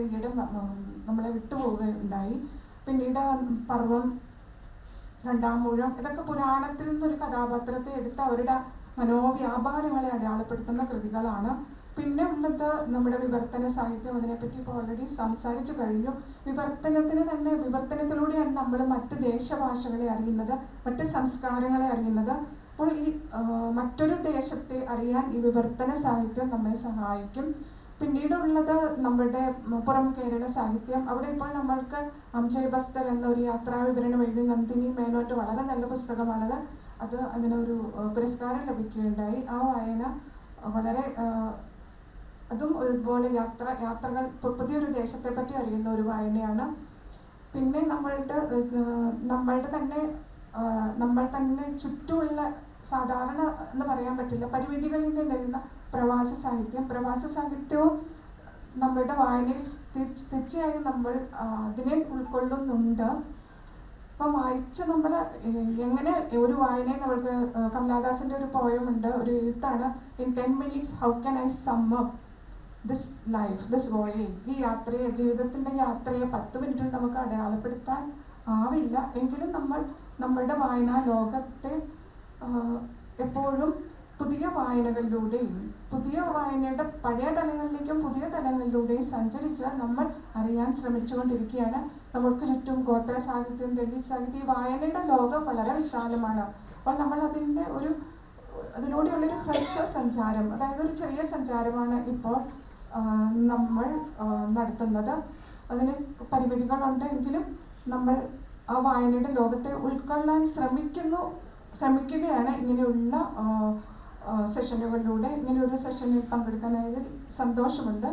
ഈയിടെ നമ്മളെ വിട്ടുപോവുകയുണ്ടായി. പിന്നീട് പർവ്വം, 2ാം മൂഴം, ഇതൊക്കെ പുരാണത്തിൽ നിന്നൊരു കഥാപാത്രത്തെ എടുത്ത് അവരുടെ മനോവ്യാപാരങ്ങളെ അടയാളപ്പെടുത്തുന്ന കൃതികളാണ്. പിന്നെ ഉള്ളത് നമ്മുടെ വിവർത്തന സാഹിത്യം. അതിനെപ്പറ്റി ഇപ്പോൾ ഓൾറെഡി സംസാരിച്ചു കഴിഞ്ഞു. വിവർത്തനത്തിലൂടെയാണ് നമ്മൾ മറ്റ് ദേശഭാഷകളെ അറിയുന്നത്, മറ്റ് സംസ്കാരങ്ങളെ അറിയുന്നത്. അപ്പോൾ ഈ മറ്റൊരു ദേശത്തെ അറിയാൻ ഈ വിവർത്തന സാഹിത്യം നമ്മെ സഹായിക്കും. പിന്നീടുള്ളത് നമ്മുടെ പുറം കേരള സാഹിത്യം. അവിടെ ഇപ്പോൾ നമ്മൾക്ക് അംജയ് ബസ്തർ എന്നൊരു യാത്രാ വിവരണം എഴുതി നന്ദിനി മേനോൻ്റെ വളരെ നല്ല പുസ്തകമാണത്. അതിനൊരു പുരസ്കാരം ലഭിക്കുകയുണ്ടായി. ആ വായന വളരെ അതും ഇതുപോലെ യാത്രകൾ പുതിയൊരു ദേശത്തെ പറ്റി അറിയുന്ന ഒരു വായനയാണ്. പിന്നെ നമ്മൾ തന്നെ ചുറ്റുമുള്ള സാധാരണ എന്ന് പറയാൻ പറ്റില്ല, പരിമിതികളിൽ നിന്നെഴുതുന്ന പ്രവാസ സാഹിത്യവും നമ്മളുടെ വായനയിൽ തീർച്ചയായും നമ്മൾ അതിനെ ഉൾക്കൊള്ളുന്നുണ്ട്. അപ്പം വായിച്ച് നമ്മൾ എങ്ങനെ ഒരു വായനയെ നമ്മൾക്ക് കമലാദാസിൻ്റെ ഒരു പോയമുണ്ട്, ഒരു എഴുത്താണ്, in 10 minutes how can I sum up this life, this voyage. ഈ യാത്രയെ, ജീവിതത്തിൻ്റെ യാത്രയെ 10 മിനിറ്റിൽ നമുക്ക് അടയാളപ്പെടുത്താൻ ആവില്ല. എങ്കിലും നമ്മളുടെ വായനാ ലോകത്തെ എപ്പോഴും പുതിയ വായനകളിലൂടെയും പുതിയ വായനയുടെ പഴയ തലങ്ങളിലേക്കും പുതിയ തലങ്ങളിലൂടെയും സഞ്ചരിച്ച് നമ്മൾ അറിയാൻ ശ്രമിച്ചുകൊണ്ടിരിക്കുകയാണ്. നമ്മൾക്ക് ചുറ്റും ഗോത്ര സാഹിത്യം, ദളിത് സാഹിത്യം, ഈ വായനയുടെ ലോകം വളരെ വിശാലമാണ്. അപ്പോൾ നമ്മൾ അതിലൂടെയുള്ളൊരു ഹ്രസ്വ സഞ്ചാരം, അതായത് ഒരു ചെറിയ സഞ്ചാരമാണ് ഇപ്പോൾ നമ്മൾ നടത്തുന്നത്. അതിന് പരിമിതികളുണ്ട് എങ്കിലും നമ്മൾ ആ വായനയുടെ ലോകത്തെ ഉൾക്കൊള്ളാൻ ശ്രമിക്കുന്നു ശ്രമിക്കുകയാണ്. ഇങ്ങനെയുള്ള സെഷനുകളിലൂടെ ഇങ്ങനെയൊരു സെഷനിൽ പങ്കെടുക്കാനായതിൽ സന്തോഷമുണ്ട്.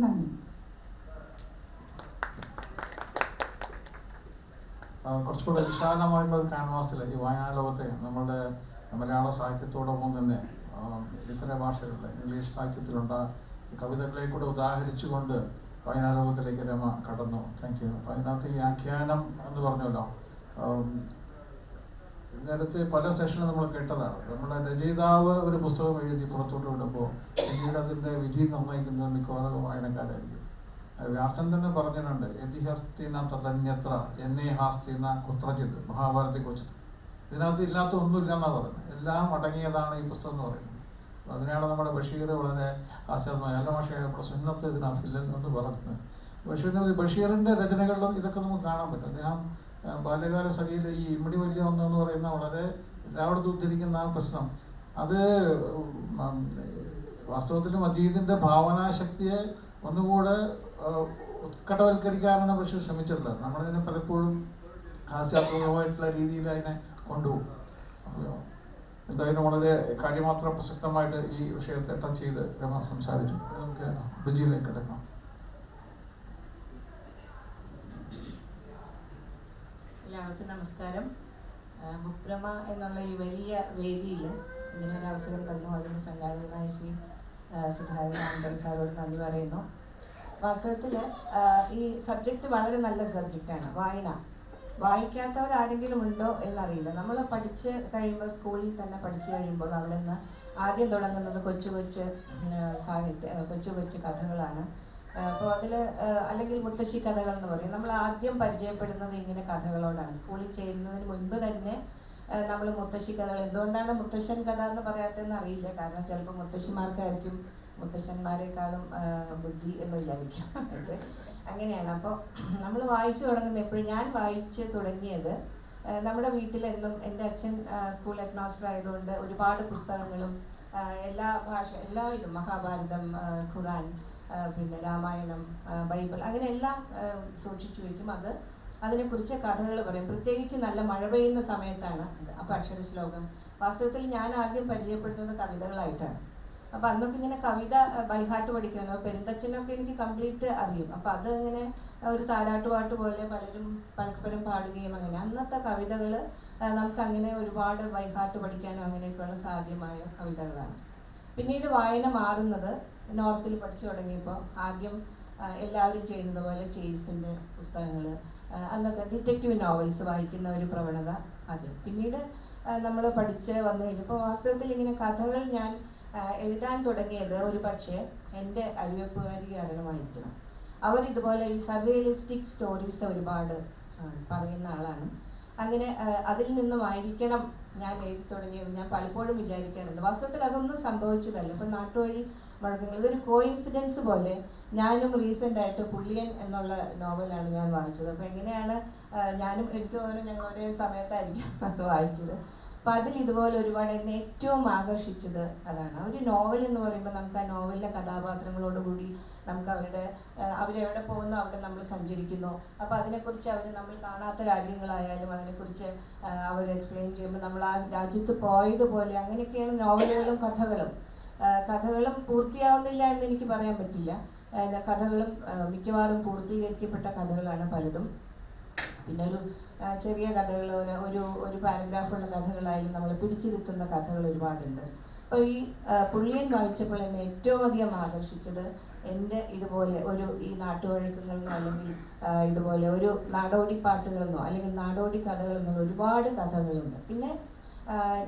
നന്ദി. കുറച്ചുകൂടെ വിശാലമായിട്ടുള്ള ഒരു ക്യാൻവാസിൽ ഈ വായനാ ലോകത്തെ നമ്മുടെ മലയാള സാഹിത്യത്തോടൊപ്പം തന്നെ ഇതര ഭാഷകളിലെ ഇംഗ്ലീഷ് സാഹിത്യത്തിലുണ്ട കവിതകളെ കൂടെ ഉദാഹരിച്ചുകൊണ്ട് വായനാ ലോകത്തിലേക്ക് രമ കടന്നു. Thank you. അപ്പം അതിനകത്ത് ഈ ആഖ്യാനം എന്ന് പറഞ്ഞല്ലോ, നേരത്തെ പല സെഷനും നമ്മൾ കേട്ടതാണ്. നമ്മുടെ രചയിതാവ് ഒരു പുസ്തകം എഴുതി പുറത്തോട്ട് വിടുമ്പോൾ പിന്നീട് അതിൻ്റെ വിധി നിർണ്ണയിക്കുന്നത് മിക്കവാറും വായനക്കാരായിരിക്കും. വ്യാസൻ തന്നെ പറഞ്ഞിട്ടുണ്ട്, യതിഹസ്തിന തദന്യത്ര എന്നെ ഹാസ്തിന കുത്രജിത്, മഹാഭാരതത്തെക്കുറിച്ചിട്ട്. ഇതിനകത്ത് ഇല്ലാത്ത ഒന്നുമില്ല എന്നാണ് പറയുന്നത്. എല്ലാം അടങ്ങിയതാണ് ഈ പുസ്തകം എന്ന് പറയുന്നത്. അതിനാണ് നമ്മുടെ ബഷീർ വളരെ ഹാസ്യാത്മക നല്ല ഭാഷയായ നമ്മുടെ സുന്നത്ത് ഇതിനകത്ത് ഇല്ലല്ലോ എന്ന് പറഞ്ഞത്. ബഷീറിൻ്റെ രചനകളിലും ഇതൊക്കെ നമുക്ക് കാണാൻ പറ്റും. അദ്ദേഹം ബാല്യകാല സഖിയിലെ ഈ ഇമ്മിടി വലിയ എന്ന് പറയുന്ന വളരെ എല്ലായിടത്തും ഉദ്ധരിക്കുന്ന ആ പ്രശ്നം, അത് വാസ്തവത്തിൽ മജീദിൻ്റെ ഭാവനാശക്തിയെ ഒന്നുകൂടെ ഉത്കടവൽക്കരിക്കാനാണ് ബഷീർ ശ്രമിച്ചിട്ടുള്ളത്. നമ്മളതിനെ പലപ്പോഴും ഹാസ്യാത്മകമായിട്ടുള്ള രീതിയിൽ അതിനെ കൊണ്ടുപോകും. അപ്പോൾ എന്തായാലും വളരെ കാര്യമാത്ര പ്രസക്തമായിട്ട് ഈ വിഷയത്തെ ടച്ച് ചെയ്ത് രമ സംസാരിച്ചു. നമുക്ക് ബ്രിജിയിലേക്ക് കിടക്കാം. എല്ലാവർക്കും നമസ്കാരം. ബുക്ക്ഭ്രമ എന്നുള്ള ഈ വലിയ വേദിയിൽ ഇങ്ങനെ ഒരു അവസരം തന്നു. അതിൻ്റെ സംഘാടകനായ ശ്രീ സുധാകരൻ ആനന്ദൻ സാറോട് നന്ദി പറയുന്നു. വാസ്തവത്തിൽ ഈ സബ്ജക്റ്റ് വളരെ നല്ല സബ്ജക്റ്റാണ്. വായിക്കാത്തവരാരെങ്കിലും ഉണ്ടോ എന്നറിയില്ല. നമ്മൾ പഠിച്ച് കഴിയുമ്പോൾ, സ്കൂളിൽ തന്നെ പഠിച്ചു കഴിയുമ്പോൾ അവിടെ നിന്ന് ആദ്യം തുടങ്ങുന്നത് കൊച്ചു കൊച്ചു കഥകളാണ്. അപ്പോൾ അതിൽ അല്ലെങ്കിൽ മുത്തശ്ശി കഥകൾ എന്ന് പറയും. നമ്മൾ ആദ്യം പരിചയപ്പെടുന്നത് ഇങ്ങനെ കഥകളോടാണ്. സ്കൂളിൽ ചേരുന്നതിന് മുൻപ് തന്നെ നമ്മൾ മുത്തശ്ശി കഥകൾ, എന്തുകൊണ്ടാണ് മുത്തശ്ശൻ കഥ എന്ന് പറയാത്തതെന്ന് അറിയില്ല. കാരണം ചിലപ്പോൾ മുത്തശ്ശിമാർക്കായിരിക്കും മുത്തശ്ശന്മാരെക്കാളും ബുദ്ധി എന്ന് വിചാരിക്കാം. അങ്ങനെയാണ്. അപ്പോൾ നമ്മൾ വായിച്ചു തുടങ്ങുന്ന, എപ്പോഴും ഞാൻ വായിച്ച് തുടങ്ങിയത് നമ്മുടെ വീട്ടിലെന്നും എൻ്റെ അച്ഛൻ സ്കൂൾ ഹെഡ് മാസ്റ്റർ ആയതുകൊണ്ട് ഒരുപാട് പുസ്തകങ്ങളും എല്ലാ ഇതും മഹാഭാരതം, ഖുറാൻ, പിന്നെ രാമായണം, ബൈബിൾ, അങ്ങനെ എല്ലാം സൂക്ഷിച്ചു വയ്ക്കും. അതിനെക്കുറിച്ച് കഥകൾ പറയും. പ്രത്യേകിച്ച് നല്ല മഴ പെയ്യുന്ന സമയത്താണ് ഇത്. അപ്പോൾ അക്ഷരശ്ലോകം, വാസ്തവത്തിൽ ഞാൻ ആദ്യം പരിചയപ്പെടുന്നത് കവിതകളായിട്ടാണ്. അപ്പോൾ അന്നൊക്കെ ഇങ്ങനെ കവിത ബൈഹാർട്ട് പഠിക്കണം. പെരുന്തച്ഛനൊക്കെ എനിക്ക് കംപ്ലീറ്റ് അറിയും. അപ്പോൾ അത് ഇങ്ങനെ ഒരു താരാട്ടുപാട്ട് പോലെ പലരും പരസ്പരം പാടുകയും അങ്ങനെ. അന്നത്തെ കവിതകൾ നമുക്ക് അങ്ങനെ ഒരുപാട് ബൈഹാർട്ട് പഠിക്കാനും അങ്ങനെയൊക്കെയുള്ള സാധ്യമായ കവിതകളാണ്. പിന്നീട് വായന മാറുന്നത് നോർത്തിൽ പഠിച്ചു തുടങ്ങിയപ്പോൾ ആദ്യം എല്ലാവരും ചെയ്യുന്നത് പോലെ ചേസിൻ്റെ പുസ്തകങ്ങൾ, അന്നൊക്കെ ഡിറ്റക്റ്റീവ് നോവൽസ് വായിക്കുന്ന ഒരു പ്രവണത ആദ്യം. പിന്നീട് നമ്മൾ പഠിച്ച് വന്നു കഴിഞ്ഞപ്പോൾ വാസ്തവത്തിൽ ഇങ്ങനെ കഥകൾ ഞാൻ എഴുതാൻ തുടങ്ങിയത് ഒരു പക്ഷേ എൻ്റെ അരിവെപ്പുകാരി കാരണമായിരിക്കണം. അവരിതുപോലെ ഈ സർറിയലിസ്റ്റിക് സ്റ്റോറീസ് ഒരുപാട് പറയുന്ന ആളാണ്. അങ്ങനെ അതിൽ നിന്നുമായിരിക്കണം ഞാൻ എഴുതി തുടങ്ങിയത് ഞാൻ പലപ്പോഴും വിചാരിക്കാറുണ്ട്. വാസ്തവത്തിൽ അതൊന്നും സംഭവിച്ചതല്ല. ഇപ്പം നാട്ടുവഴി മുഴക്കങ്ങൾ ഇതൊരു കോയിൻസിഡൻസ് പോലെ ഞാനും റീസെൻ്റായിട്ട് പുള്ളിയൻ എന്നുള്ള നോവലാണ് ഞാൻ വായിച്ചത്. അപ്പോൾ എങ്ങനെയാണ് ഞാനും, എനിക്ക് തോന്നുന്നു ഞങ്ങൾ ഒരേ സമയത്തായിരിക്കും അത് വായിച്ചത്. അപ്പം അതിൽ ഇതുപോലെ ഒരുപാട് എന്നെ ഏറ്റവും ആകർഷിച്ചത് അതാണ്. ഒരു നോവൽ എന്ന് പറയുമ്പോൾ നമുക്ക് ആ നോവലിലെ കഥാപാത്രങ്ങളോടുകൂടി നമുക്ക് അവരെവിടെ പോകുന്നു അവിടെ നമ്മൾ സഞ്ചരിക്കുന്നു. അപ്പോൾ അതിനെക്കുറിച്ച് നമ്മൾ കാണാത്ത രാജ്യങ്ങളായാലും അതിനെക്കുറിച്ച് അവർ എക്സ്പ്ലെയിൻ ചെയ്യുമ്പോൾ നമ്മൾ ആ രാജ്യത്ത് പോയതുപോലെ, അങ്ങനെയൊക്കെയാണ് നോവലുകളും കഥകളും പൂർത്തിയാവുന്നില്ല എന്ന് എനിക്ക് പറയാൻ പറ്റില്ല. കഥകളും മിക്കവാറും പൂർത്തീകരിക്കപ്പെട്ട കഥകളാണ് പലതും. പിന്നെ ഒരു ചെറിയ കഥകൾ, ഒരു പാരഗ്രാഫുള്ള കഥകളായാലും നമ്മൾ പിടിച്ചിരുത്തുന്ന കഥകൾ ഒരുപാടുണ്ട്. അപ്പോൾ ഈ പുള്ളിയൻ വായിച്ചപ്പോൾ എന്നെ ഏറ്റവും അധികം ആകർഷിച്ചത് എൻ്റെ ഇതുപോലെ ഈ നാട്ടുവഴക്കങ്ങളെന്നോ അല്ലെങ്കിൽ ഇതുപോലെ ഒരു നാടോടി പാട്ടുകളെന്നോ അല്ലെങ്കിൽ നാടോടി കഥകളെന്നോ ഒരുപാട് കഥകളുണ്ട്. പിന്നെ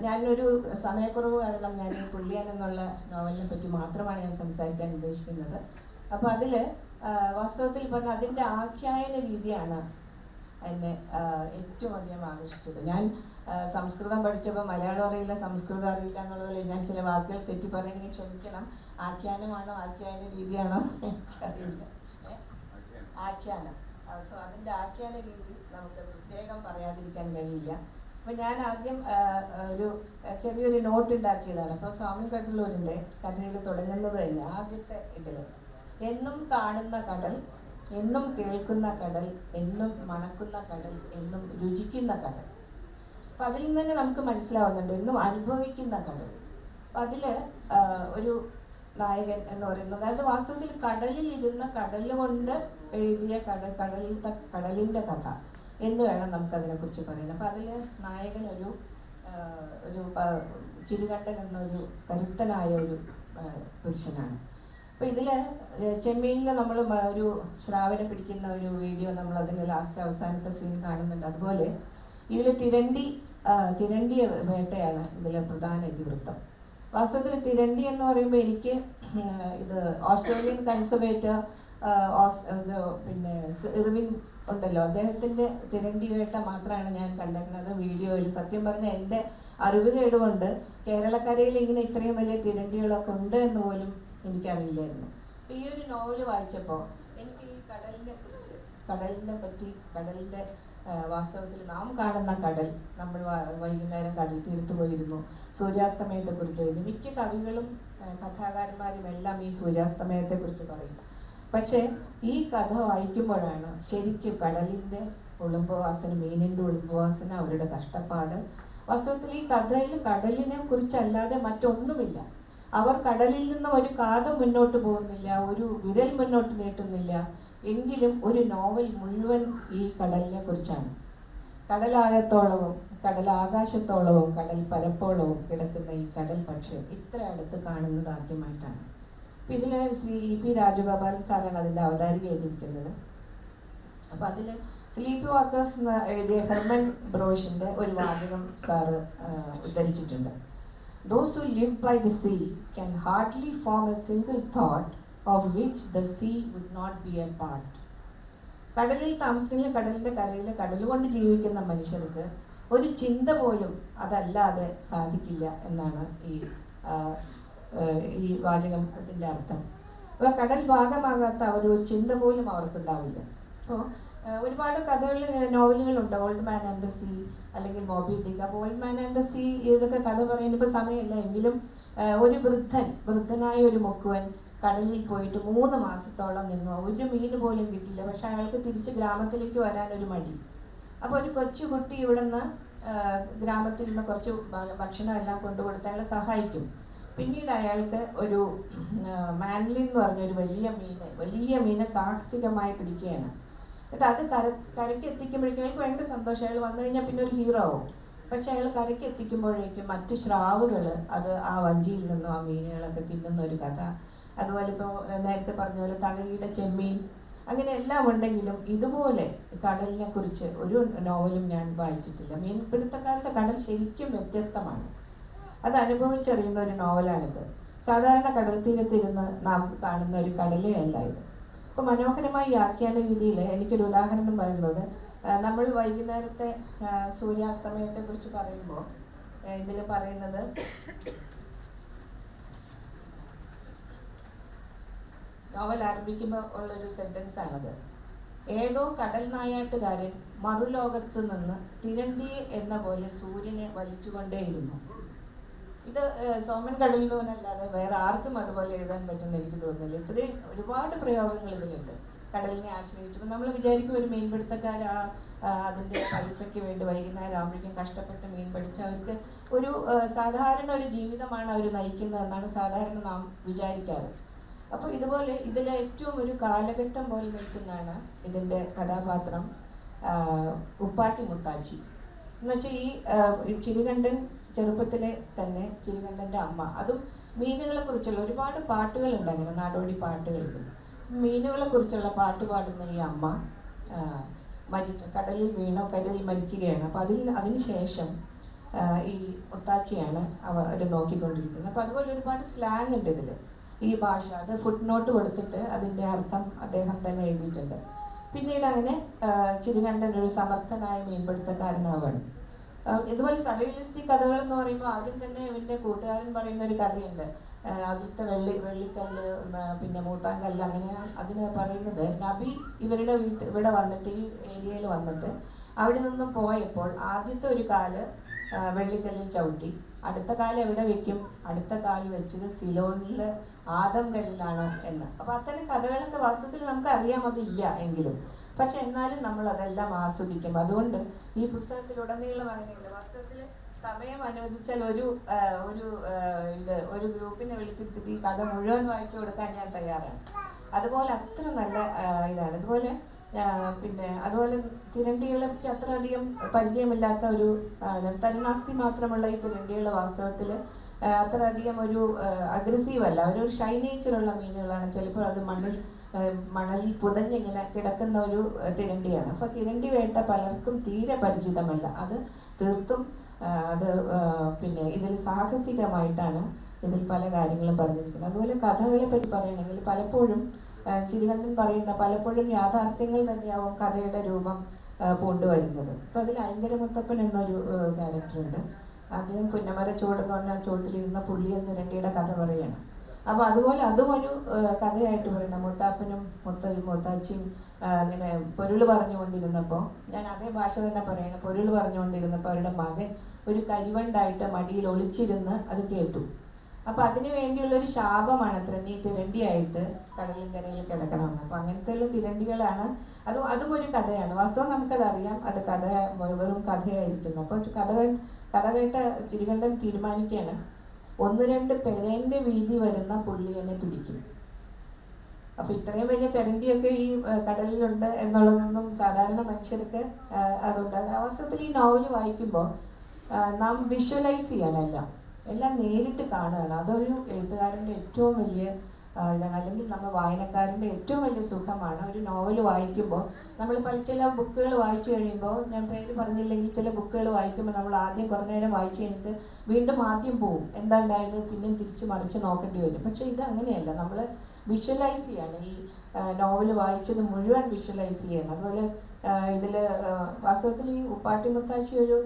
ഞാനൊരു സമയക്കുറവ് കാരണം ഞാൻ ഈ പുള്ളിയൻ എന്നുള്ള നോവലിനെ പറ്റി മാത്രമാണ് ഞാൻ സംസാരിക്കാൻ ഉദ്ദേശിക്കുന്നത്. അപ്പോൾ അതിൽ വാസ്തവത്തിൽ പറഞ്ഞാൽ അതിൻ്റെ ആഖ്യായന രീതിയാണ് എന്നെ ഏറ്റവും അധികം ആകർഷിച്ചത്. ഞാൻ സംസ്കൃതം പഠിച്ചപ്പോൾ മലയാളം അറിയില്ല, സംസ്കൃതം അറിയില്ല എന്നുള്ളതിൽ ഞാൻ ചില വാക്കുകൾ തെറ്റി പറയുകയും ക്ഷമിക്കണം. ആഖ്യാനമാണോ ആഖ്യാന രീതിയാണോ എനിക്കറിയില്ല. ആഖ്യാനം. സോ അതിൻ്റെ ആഖ്യാന രീതി നമുക്ക് പ്രത്യേകം പറയാതിരിക്കാൻ കഴിയില്ല. അപ്പോൾ ഞാൻ ആദ്യം ചെറിയൊരു നോട്ട് ഉണ്ടാക്കിയതാണ്. അപ്പോൾ സ്വാമി കട്ടലൂരിൻ്റെ കഥയിൽ തുടങ്ങുന്നത് തന്നെ ആദ്യത്തെ ഇതിൽ, എന്നും കാണുന്ന കടൽ, എന്നും കേൾക്കുന്ന കടൽ, എന്നും മണക്കുന്ന കടൽ, എന്നും രുചിക്കുന്ന കടൽ. അപ്പം അതിൽ നിന്ന് തന്നെ നമുക്ക് മനസ്സിലാവുന്നുണ്ട് എന്നും അനുഭവിക്കുന്ന കടൽ. അപ്പം അതിൽ ഒരു നായകൻ എന്ന് പറയുന്നത്, അതായത് വാസ്തവത്തിൽ കടലിൽ ഇരുന്ന കടൽ കൊണ്ട് എഴുതിയ കടലിൻ്റെ കഥ എന്ന് വേണം നമുക്കതിനെക്കുറിച്ച് പറയാൻ. അപ്പം അതിൽ നായകൻ ഒരു ചിരുകണ്ഠൻ എന്നൊരു കരുത്തനായ ഒരു പുരുഷനാണ്. അപ്പോൾ ഇതിൽ ചെമ്മീനിൽ നമ്മൾ ഒരു ശ്രാവനെ പിടിക്കുന്ന ഒരു വീഡിയോ നമ്മൾ അതിൻ്റെ ലാസ്റ്റ് അവസാനത്തെ സീൻ കാണുന്നുണ്ട്. അതുപോലെ ഇതിൽ തിരണ്ടി വേട്ടയാണ് ഇതിലെ പ്രധാന ഇതിവൃത്തം. വാസ്തവത്തിൽ തിരണ്ടി എന്ന് പറയുമ്പോൾ എനിക്ക് ഇത് ഓസ്ട്രേലിയൻ കൺസർവേറ്റർ പിന്നെ ഇർവിൻ ഉണ്ടല്ലോ, അദ്ദേഹത്തിൻ്റെ തിരണ്ടി വേട്ട മാത്രമാണ് ഞാൻ കണ്ടേക്കുന്നത് വീഡിയോയിൽ. സത്യം പറഞ്ഞാൽ എൻ്റെ അറിവ് കേടുകൊണ്ട് കേരളക്കരയിൽ ഇങ്ങനെ ഇത്രയും വലിയ തിരണ്ടികളൊക്കെ ഉണ്ട് എന്ന് പോലും എനിക്കറിയില്ലായിരുന്നു. അപ്പോൾ ഈ ഒരു നോവൽ വായിച്ചപ്പോൾ എനിക്ക് ഈ കടലിനെ പറ്റി വാസ്തവത്തിൽ നാം കാണുന്ന കടൽ, നമ്മൾ വൈകുന്നേരം കടൽ തീരത്ത് പോയിരുന്നു, സൂര്യാസ്തമയത്തെക്കുറിച്ച് എഴുതി. മിക്ക കവികളും കഥാകാരന്മാരും എല്ലാം ഈ സൂര്യാസ്തമയത്തെക്കുറിച്ച് പറയും. പക്ഷേ ഈ കഥ വായിക്കുമ്പോഴാണ് ശരിക്കും കടലിൻ്റെ ഉളുമ്പുവാസന, മീനിൻ്റെ ഉളുമ്പുവാസന, അവരുടെ കഷ്ടപ്പാട്. വാസ്തവത്തിൽ ഈ കഥയിൽ കടലിനെ കുറിച്ചല്ലാതെ മറ്റൊന്നുമില്ല. അവർ കടലിൽ നിന്നും ഒരു കാതം മുന്നോട്ട് പോകുന്നില്ല, ഒരു വിരൽ മുന്നോട്ട് നീട്ടുന്നില്ല. എങ്കിലും ഒരു നോവൽ മുഴുവൻ ഈ കടലിനെ കുറിച്ചാണ്. കടലാഴത്തോളവും കടലാകാശത്തോളവും കടൽ പരപ്പോളവും കിടക്കുന്ന ഈ കടൽ പക്ഷേ ഇത്ര അടുത്ത് കാണുന്നത് ആദ്യമായിട്ടാണ്. അപ്പം ഇതിൽ ശ്രീ EP രാജഗോപാൽ സാറാണ് അതിൻ്റെ അവതാരിക എഴുതിയിരിക്കുന്നത്. അപ്പോൾ അതിൽ സ്ലീപ്പ് വാക്കേഴ്സ് എന്ന് എഴുതിയ ഹെർമൻ ബ്രോഷിൻ്റെ ഒരു വാചകം സാറ് ഉദ്ധരിച്ചിട്ടുണ്ട്. Those who live by the sea can hardly form a single thought of which the sea would not be a part. കടലിൽ താമസിക്കുന്ന, കടലിൻ്റെ കരയിൽ കടൽ കൊണ്ട് ജീവിക്കുന്ന മനുഷ്യർക്ക് ഒരു ചിന്ത പോലും അതല്ലാതെ സാധിക്കില്ല എന്നാണ് ഈ വാചകത്തിൻ്റെ അർത്ഥം. അപ്പോൾ കടൽ ഭാഗമാകാത്ത ഒരു ചിന്ത പോലും അവർക്കുണ്ടാവില്ല. അപ്പോൾ ഒരുപാട് കഥകൾ, നോവലുകളുണ്ട്. Old man and the sea അല്ലെങ്കിൽ മോബി ഡിക്ക്. അപ്പോൾ old man and the sea ഇതൊക്കെ കഥ പറയുന്നിപ്പോൾ സമയമില്ല, എങ്കിലും ഒരു വൃദ്ധനായ ഒരു മുക്കുവൻ കടലിൽ പോയിട്ട് 3 മാസത്തോളം നിന്നു. ഒരു മീൻ പോലും കിട്ടില്ല. പക്ഷെ അയാൾക്ക് തിരിച്ച് ഗ്രാമത്തിലേക്ക് വരാനൊരു മടി. അപ്പോൾ ഒരു കൊച്ചുകുട്ടി ഇവിടെ നിന്ന് ഗ്രാമത്തിൽ നിന്ന് കുറച്ച് ഭക്ഷണം എല്ലാം കൊണ്ടുകൊടുത്ത് അയാളെ സഹായിക്കും. പിന്നീട് അയാൾക്ക് ഒരു മാൻലിൻ എന്ന് പറഞ്ഞൊരു വലിയ മീനെ സാഹസികമായി പിടിക്കുകയാണ്. എന്നിട്ട് അത് കരയ്ക്ക് എത്തിക്കുമ്പോഴേക്കും അയാൾക്ക് ഭയങ്കര സന്തോഷം. അയാൾ വന്നു കഴിഞ്ഞാൽ പിന്നെ ഒരു ഹീറോ ആവും. പക്ഷെ അയാൾ കരയ്ക്ക് എത്തിക്കുമ്പോഴേക്കും മറ്റ് സ്രാവുകൾ അത് ആ വഞ്ചിയിൽ നിന്നും ആ മീനുകളൊക്കെ തിന്നുന്ന ഒരു കഥ. അതുപോലെ ഇപ്പോൾ നേരത്തെ പറഞ്ഞ പോലെ തകഴിയുടെ ചെമ്മീൻ, അങ്ങനെ എല്ലാം ഉണ്ടെങ്കിലും ഇതുപോലെ കടലിനെ കുറിച്ച് ഒരു നോവലും ഞാൻ വായിച്ചിട്ടില്ല. മീൻപിടുത്തക്കാരുടെ കടൽ ശരിക്കും വ്യത്യസ്തമാണ്. അത് അനുഭവിച്ചറിയുന്ന ഒരു നോവലാണിത്. സാധാരണ കടൽ തീരത്തിരുന്ന് നാം കാണുന്ന ഒരു കടലേ അല്ല ഇത്. ഇപ്പോൾ മനോഹരമായി ആഖ്യാന രീതിയിൽ എനിക്കൊരു ഉദാഹരണം പറയുന്നത്, നമ്മൾ വൈകുന്നേരത്തെ സൂര്യാസ്തമയത്തെക്കുറിച്ച് പറയുമ്പോൾ ഇതിൽ പറയുന്നത്, നോവൽ ആരംഭിക്കുമ്പോൾ ഉള്ളൊരു സെൻറ്റൻസാണത്. ഏതോ കടൽ നായാട്ടുകാരൻ മറുലോകത്ത് നിന്ന് തിരണ്ടിയെ എന്ന പോലെ സൂര്യനെ വലിച്ചുകൊണ്ടേയിരുന്നു. ഇത് സോമൻ കടലിലൂനല്ലാതെ വേറെ ആർക്കും അതുപോലെ എഴുതാൻ പറ്റുമെന്ന് എനിക്ക് തോന്നുന്നില്ല. ഇത്രയും ഒരുപാട് പ്രയോഗങ്ങൾ ഇതിലുണ്ട് കടലിനെ ആശ്രയിച്ച്. ഇപ്പം നമ്മൾ വിചാരിക്കും ഒരു മീൻപിടുത്തക്കാർ അതിൻ്റെ പൈസയ്ക്ക് വേണ്ടി വൈകുന്നേരം ആകുമ്പോഴേക്കും കഷ്ടപ്പെട്ട് മീൻ പിടിച്ച് അവർക്ക് ഒരു സാധാരണ ഒരു ജീവിതമാണ് അവർ നയിക്കുന്നതെന്നാണ് സാധാരണ നാം വിചാരിക്കാറ്. അപ്പോൾ ഇതുപോലെ ഇതിലെ ഏറ്റവും ഒരു കാലഘട്ടം പോലെ നിൽക്കുന്നതാണ് ഇതിൻ്റെ കഥാപാത്രം ഉപ്പാട്ടി മുത്താച്ചി. എന്നുവെച്ചാൽ ഈ ചിരുകണ്ഠൻ ചെറുപ്പത്തിലെ തന്നെ ചിരുകണ്ഠൻ്റെ അമ്മ, അതും മീനുകളെ കുറിച്ചുള്ള ഒരുപാട് പാട്ടുകളുണ്ട്, അങ്ങനെ നാടോടി പാട്ടുകൾ. ഇതിൽ മീനുകളെ കുറിച്ചുള്ള പാട്ട് പാടുന്ന ഈ അമ്മ കടലിൽ മരിക്കുകയാണ്. അപ്പോൾ അതിന് ശേഷം ഈ മുത്താച്ചിയാണ് അവർ നോക്കിക്കൊണ്ടിരിക്കുന്നത്. അപ്പോൾ അതുപോലെ ഒരുപാട് സ്ലാങ് ഉണ്ട് ഇതിൽ. ഈ ഭാഷ അത് ഫുട് നോട്ട് കൊടുത്തിട്ട് അതിൻ്റെ അർത്ഥം അദ്ദേഹം തന്നെ എഴുതിയിട്ടുണ്ട്. പിന്നീട് അങ്ങനെ ചിരുകണ്ഠൻ ഒരു സമർത്ഥനായ മീൻപിടുത്തക്കാരനാവാണ്. ഇതുപോലെ സർറിയലിസ്റ്റിക് കഥകൾ എന്ന് പറയുമ്പോൾ ആദ്യം തന്നെ ഇവൻ്റെ കൂട്ടുകാരൻ പറയുന്ന ഒരു കഥയുണ്ട്. അതിലത്തെ വെള്ളിക്കല്ല്, പിന്നെ മൂത്താങ്കല്ല്, അങ്ങനെ അതിന് പറയുന്നത് നബി ഇവിടെ വന്നിട്ട് ഈ ഏരിയയിൽ വന്നിട്ട് അവിടെ നിന്നും പോയപ്പോൾ ആദ്യത്തെ ഒരു കാല് വെള്ളിക്കല്ലിൽ ചവിട്ടി, അടുത്ത കാല് എവിടെ വെക്കും, അടുത്ത കാല് വെച്ചത് സിലോണിൽ ആദം കല്ലിലാണ് എന്ന്. അപ്പോൾ അത്തരം കഥകളൊക്കെ വാസ്തവത്തിൽ നമുക്ക് അറിയാം, അതില്ല എങ്കിലും. പക്ഷെ എന്നാലും നമ്മൾ അതെല്ലാം ആസ്വദിക്കും. അതുകൊണ്ട് ഈ പുസ്തകത്തിലുടനീളം അങ്ങനെയില്ല. വാസ്തവത്തിൽ സമയം അനുവദിച്ചാൽ ഒരു ഗ്രൂപ്പിനെ വിളിച്ചിരുത്തിട്ട് ഈ കഥ മുഴുവൻ വായിച്ചു കൊടുക്കാൻ ഞാൻ തയ്യാറാണ്. അതുപോലെ അത്ര നല്ല ഇതാണ്. അതുപോലെ അതുപോലെ തിരണ്ടികളൊക്കെ അത്ര അധികം പരിചയമില്ലാത്ത ഒരു തരുണാസ്തി മാത്രമുള്ള ഈ തിരണ്ടികൾ വാസ്തവത്തിൽ അത്ര അധികം ഒരു അഗ്രസീവ് അല്ല. ഒരു ഷൈ നേച്ചറുള്ള മീനുകളാണ്. ചിലപ്പോൾ അത് മണലിൽ പുതഞ്ഞിങ്ങനെ കിടക്കുന്ന ഒരു തിരണ്ടിയാണ്. അപ്പോൾ തിരണ്ടി വേട്ട പലർക്കും തീരെ പരിചിതമല്ല. അത് തീർത്തും ഇതിൽ സാഹസികമായിട്ടാണ് ഇതിൽ പല കാര്യങ്ങളും പറഞ്ഞിരിക്കുന്നത്. അതുപോലെ കഥകളെ പറ്റി പറയുകയാണെങ്കിൽ പലപ്പോഴും ചിരുകണ്ണൻ പറയുന്ന പലപ്പോഴും യാഥാർത്ഥ്യങ്ങൾ തന്നെയാവും കഥയുടെ രൂപം പൂണ്ടുവരുന്നത്. അപ്പോൾ അതിൽ ഐങ്കര മുത്തപ്പൻ എന്നൊരു ക്യാരക്ടറുണ്ട്. അദ്ദേഹം പുന്നമര ചുവടെന്ന് പറഞ്ഞാൽ ചുവട്ടിലിരുന്ന പുള്ളിയൻ തിരണ്ടിയുടെ കഥ പറയണം. അപ്പോൾ അതുപോലെ അതും ഒരു കഥയായിട്ട് പറയണം. മുത്താപ്പനും മുത്താച്ചിയും ഇങ്ങനെ പൊരുൾ പറഞ്ഞുകൊണ്ടിരുന്നപ്പോൾ, ഞാൻ അതേ ഭാഷ തന്നെ പറയണം, പൊരുൾ പറഞ്ഞുകൊണ്ടിരുന്നപ്പോൾ അവരുടെ മകൻ ഒരു കരിവണ്ടായിട്ട് മടിയിൽ ഒളിച്ചിരുന്ന് അത് കേട്ടു. അപ്പം അതിനു വേണ്ടിയുള്ളൊരു ശാപമാണ് അത്ര, നീ തിരണ്ടിയായിട്ട് കടലിൻ കരയിൽ കിടക്കണമെന്ന്. അപ്പം അങ്ങനത്തെയുള്ള തിരണ്ടികളാണ്. അതും ഒരു കഥയാണ്. വാസ്തവം നമുക്കതറിയാം, അത് വെറും കഥയായിരിക്കുന്നു. അപ്പോൾ കഥ കേട്ട ചിരുകണ്ഠൻ തീരുമാനിക്കുകയാണ്, 1-2 പെരേൻ്റെ വീതി വരുന്ന പുള്ളിയനെ പിടിക്കും. അപ്പോൾ ഇത്രയും വലിയ തെരണ്ടിയൊക്കെ ഈ കടലിലുണ്ട് എന്നുള്ളതൊന്നും സാധാരണ മനുഷ്യർക്ക് അതുണ്ട്. അവസരത്തിൽ ഈ നോവൽ വായിക്കുമ്പോൾ നാം വിഷ്വലൈസ് ചെയ്യണം, എല്ലാം നേരിട്ട് കാണുകയാണ്. അതൊരു എഴുത്തുകാരൻ്റെ ഏറ്റവും വലിയ ഇതാണ്. അല്ലെങ്കിൽ നമ്മൾ വായനക്കാരൻ്റെ ഏറ്റവും വലിയ സുഖമാണ്. ഒരു നോവൽ വായിക്കുമ്പോൾ നമ്മൾ ചില ബുക്കുകൾ വായിച്ചു കഴിയുമ്പോൾ, ഞാൻ പേര് പറഞ്ഞില്ലെങ്കിൽ ചില ബുക്കുകൾ വായിക്കുമ്പോൾ നമ്മൾ ആദ്യം കുറേ നേരം വായിച്ചു കഴിഞ്ഞിട്ട് വീണ്ടും ആദ്യം പോവും, എന്താ ഉണ്ടായത് പിന്നെയും തിരിച്ച് മറിച്ച് നോക്കേണ്ടി വരും. പക്ഷേ ഇത് അങ്ങനെയല്ല, നമ്മൾ വിഷ്വലൈസ് ചെയ്യാണ്. ഈ നോവൽ വായിച്ചത് മുഴുവൻ വിഷ്വലൈസ് ചെയ്യണം. അതുപോലെ ഇതിൽ വാസ്തവത്തിൽ ഈ ഉപ്പാട്ടി മുത്താച്ചി ഒരു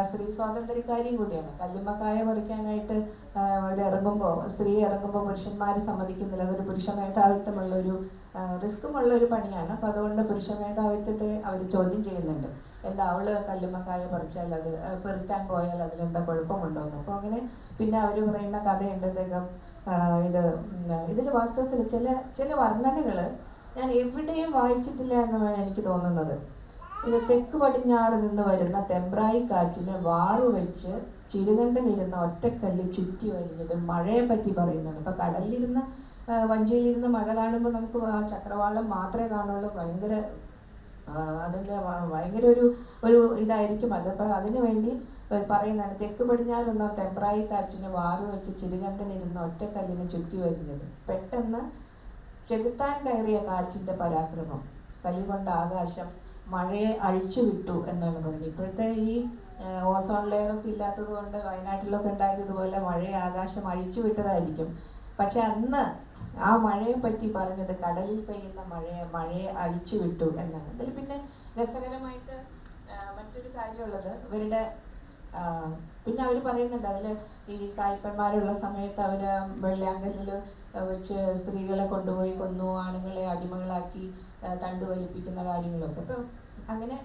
സ്ത്രീ സ്വാതന്ത്ര്യക്കാരിയും കൂടിയാണ്. കല്ലുമ്മക്കായ പറിക്കാനായിട്ട് സ്ത്രീ ഇറങ്ങുമ്പോൾ പുരുഷന്മാർ സമ്മതിക്കുന്നില്ല. അതൊരു പുരുഷ മേധാവിത്വമുള്ളൊരു റിസ്ക്കുമുള്ളൊരു പണിയാണ്. അപ്പോൾ അതുകൊണ്ട് പുരുഷ മേധാവിത്വത്തെ അവർ ചോദ്യം ചെയ്യുന്നുണ്ട്. എന്താ അവൾ കല്ലുമ്മക്കായ പറിച്ചാൽ അത് പെറുക്കാൻ പോയാൽ അതിലെന്താ കുഴപ്പമുണ്ടോയെന്ന്. അപ്പോൾ അങ്ങനെ പിന്നെ അവർ പറയുന്ന കഥയുണ്ട്. ഇതിൽ വാസ്തവത്തിൽ ചില വർണ്ണനകൾ ഞാൻ എവിടെയും വായിച്ചിട്ടില്ല എന്ന് വേണം എനിക്ക് തോന്നുന്നത്. ഇത് തെക്ക് പടിഞ്ഞാറ് നിന്ന് വരുന്ന തെമ്പ്രായി കാറ്റിന് വാറുവെച്ച് ചിരുകണ്ഠനിരുന്ന ഒറ്റക്കല്ല് ചുറ്റി വരിഞ്ഞത് മഴയെ പറ്റി പറയുന്നുണ്ട്. ഇപ്പം കടലിലിരുന്ന് വഞ്ചിയിലിരുന്ന് മഴ കാണുമ്പോൾ നമുക്ക് ആ ചക്രവാളം മാത്രമേ കാണുള്ളൂ. ഭയങ്കര ഒരു ഇതായിരിക്കും അത്. അപ്പം അതിനു വേണ്ടി പറയുന്നതാണ്, തെക്ക് പടിഞ്ഞാറ് നിന്ന തെമ്പ്രായി കാറ്റിന് വാറുവെച്ച് ചിരുകണ്ഠനിരുന്ന ഒറ്റക്കല്ലിന് ചുറ്റി വരിഞ്ഞത്. പെട്ടെന്ന് ചെകുത്താൻ കയറിയ കാറ്റിൻ്റെ പരാക്രമം, കലികൊണ്ട ആകാശം മഴയെ അഴിച്ചു വിട്ടു എന്നാണ് പറയുന്നത്. ഇപ്പോഴത്തെ ഈ ഓസോൺ ലെയറൊക്കെ ഇല്ലാത്തത് കൊണ്ട് വയനാട്ടിലൊക്കെ ഉണ്ടായത് ഇതുപോലെ മഴയെ ആകാശം അഴിച്ചു വിട്ടതായിരിക്കും. പക്ഷെ അന്ന് ആ മഴയെ പറ്റി പറഞ്ഞത് കടലിൽ പെയ്യുന്ന മഴയെ അഴിച്ചു വിട്ടു എന്നാണ്. അതിൽ പിന്നെ രസകരമായിട്ട് മറ്റൊരു കാര്യമുള്ളത്, ഇവരുടെ പിന്നെ അവർ പറയുന്നുണ്ട്, അതിൽ ഈ സായിപ്പന്മാരുള്ള സമയത്ത് അവർ വെള്ളിയാങ്കല്ലിൽ വെച്ച് സ്ത്രീകളെ കൊണ്ടുപോയി കൊന്നു, ആണുങ്ങളെ അടിമകളാക്കി തണ്ട് വലിപ്പിക്കുന്ന കാര്യങ്ങളൊക്കെ. അപ്പം അങ്ങനെ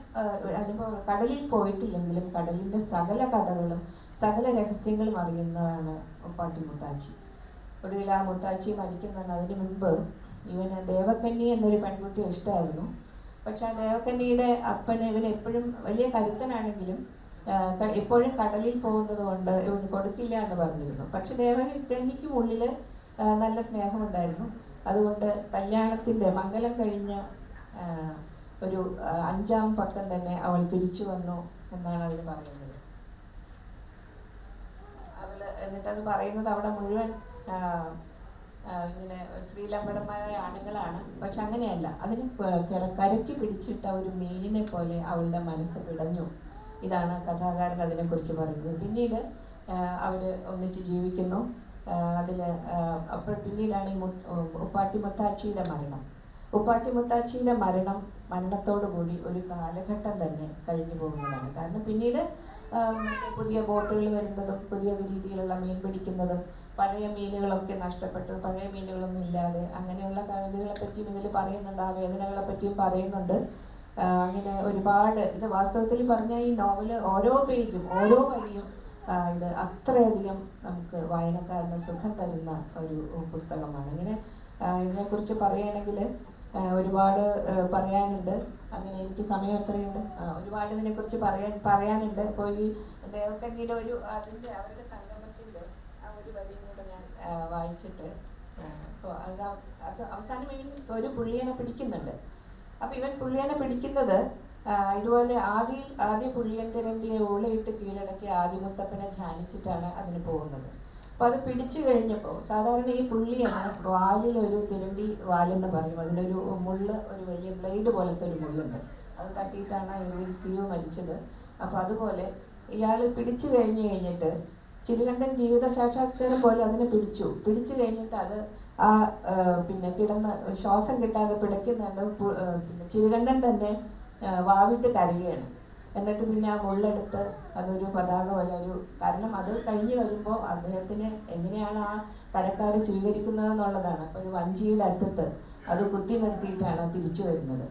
അനുഭവങ്ങൾ കടലിൽ പോയിട്ടില്ലെങ്കിലും കടലിൻ്റെ സകല കഥകളും സകല രഹസ്യങ്ങളും അറിയുന്നതാണ് ഉപ്പാട്ടി മുത്താച്ചി. ഒടുവിൽ ആ മുത്താച്ചി മരിക്കുന്നതാണ്. അതിന് മുൻപ് ഇവന് ദേവകന്യ എന്നൊരു പെൺകുട്ടിയെ ഇഷ്ടമായിരുന്നു. പക്ഷെ ആ ദേവകന്യയുടെ അപ്പന് ഇവൻ എപ്പോഴും വലിയ കരുത്തനാണെങ്കിലും എപ്പോഴും കടലിൽ പോകുന്നത് കൊണ്ട് ഇവന് കൊടുക്കില്ല എന്ന് പറഞ്ഞിരുന്നു. പക്ഷെ ദേവകന്യയ്ക്കും ഉള്ളിൽ നല്ല സ്നേഹമുണ്ടായിരുന്നു. അതുകൊണ്ട് കല്യാണത്തിൻ്റെ മംഗലം കഴിഞ്ഞ ഒരു 5-ാം പക്കം തന്നെ അവൾ തിരിച്ചു വന്നു എന്നാണ് അതിന് പറയുന്നത്. എന്നിട്ടത് പറയുന്നത് അവിടെ മുഴുവൻ ഇങ്ങനെ സ്ത്രീലമ്പടന്മാരായ ആണുങ്ങളാണ്. പക്ഷെ അങ്ങനെയല്ല, അതിന് കരയ്ക്ക് പിടിച്ചിട്ട ഒരു മീനിനെ പോലെ അവളുടെ മനസ്സ് പിടഞ്ഞു. ഇതാണ് കഥാകാരൻ അതിനെക്കുറിച്ച് പറയുന്നത്. പിന്നീട് അവർ ഒന്നിച്ച് ജീവിക്കുന്നു. അപ്പോൾ പിന്നീടാണ് ഈ ഉപ്പാട്ടി മുത്താച്ചിയുടെ മരണം. ഉപ്പാട്ടി മുത്താച്ചിയുടെ മരണത്തോടു കൂടി ഒരു കാലഘട്ടം തന്നെ കഴിഞ്ഞു പോകുന്നതാണ്. കാരണം പിന്നീട് പുതിയ ബോട്ടുകൾ വരുന്നതും പുതിയ രീതിയിലുള്ള മീൻ പിടിക്കുന്നതും പഴയ മീനുകളൊക്കെ നഷ്ടപ്പെട്ടത്, പഴയ മീനുകളൊന്നും ഇല്ലാതെ, അങ്ങനെയുള്ള കാര്യങ്ങളെ പറ്റിയും ഇതിൽ പറയുന്നുണ്ട്. ആ വേദനകളെ പറ്റിയും പറയുന്നുണ്ട്. അങ്ങനെ ഒരുപാട്, ഇത് വാസ്തവത്തിൽ പറഞ്ഞാൽ ഈ നോവല് ഓരോ പേജും ഓരോ വരിയും ഇത് അത്രയധികം നമുക്ക് വായനക്കാരന് സുഖം തരുന്ന ഒരു പുസ്തകമാണ്. ഇങ്ങനെ ഇതിനെക്കുറിച്ച് പറയുകയാണെങ്കിൽ ഒരുപാട് പറയാനുണ്ട്. അങ്ങനെ എനിക്ക് സമയം എത്രയുണ്ട്? ഒരുപാട് ഇതിനെക്കുറിച്ച് പറയാനുണ്ട്. അപ്പോൾ ഈ ദേവക്കന്യയുടെ അവരുടെ സംഗമത്തിൻ്റെ ആ ഒരു വരിയും കൂടെ ഞാൻ വായിച്ചിട്ട് അപ്പോൾ അത് അവസാനം ഇവൻ ഒരു പുള്ളിയനെ പിടിക്കുന്നുണ്ട്. അപ്പോൾ ഇവൻ പുള്ളിയനെ പിടിക്കുന്നത് ഇതുപോലെ ആദ്യ പുള്ളിയൻ തിരണ്ടിയെ ഊളയിട്ട് കീഴടക്കി ആദിമുത്തപ്പനെ ധ്യാനിച്ചിട്ടാണ് അതിന് പോകുന്നത്. അപ്പോൾ അത് പിടിച്ചു കഴിഞ്ഞപ്പോൾ സാധാരണ ഈ പുള്ളിയാണ് വാലിലൊരു തിരണ്ടി വാലെന്ന് പറയും. അതിനൊരു മുള്ള്, ഒരു വലിയ ബ്ലേഡ് പോലത്തെ ഒരു മുള്ളുണ്ട്. അത് തട്ടിയിട്ടാണ് എർവിൻ സ്റ്റീവ് മരിച്ചത്. അപ്പോൾ അതുപോലെ ഇയാൾ പിടിച്ചു കഴിഞ്ഞിട്ട് ചിരുകണ്ഠൻ ജീവിത സാക്ഷാത്കാരം പോലെ അതിനെ പിടിച്ചു കഴിഞ്ഞിട്ട് അത് പിന്നെ കിടന്ന് ശ്വാസം കിട്ടാതെ പിടയ്ക്കുന്നുണ്ട്. പിന്നെ ചിരുകണ്ഠൻ തന്നെ വാവിട്ട് കരയുകയാണ്. എന്നിട്ട് പിന്നെ ആ മുള്ളെടുത്ത് അതൊരു പതാക പോലെ കാരണം അത് കഴിഞ്ഞ് വരുമ്പോൾ അദ്ദേഹത്തിന് എങ്ങനെയാണ് ആ കരക്കാർ സ്വീകരിക്കുന്നത് എന്നുള്ളതാണ്. അപ്പോൾ ഒരു വഞ്ചിയുടെ അറ്റത്ത് അത് കുത്തി നിർത്തിയിട്ടാണ് തിരിച്ചു വരുന്നത്.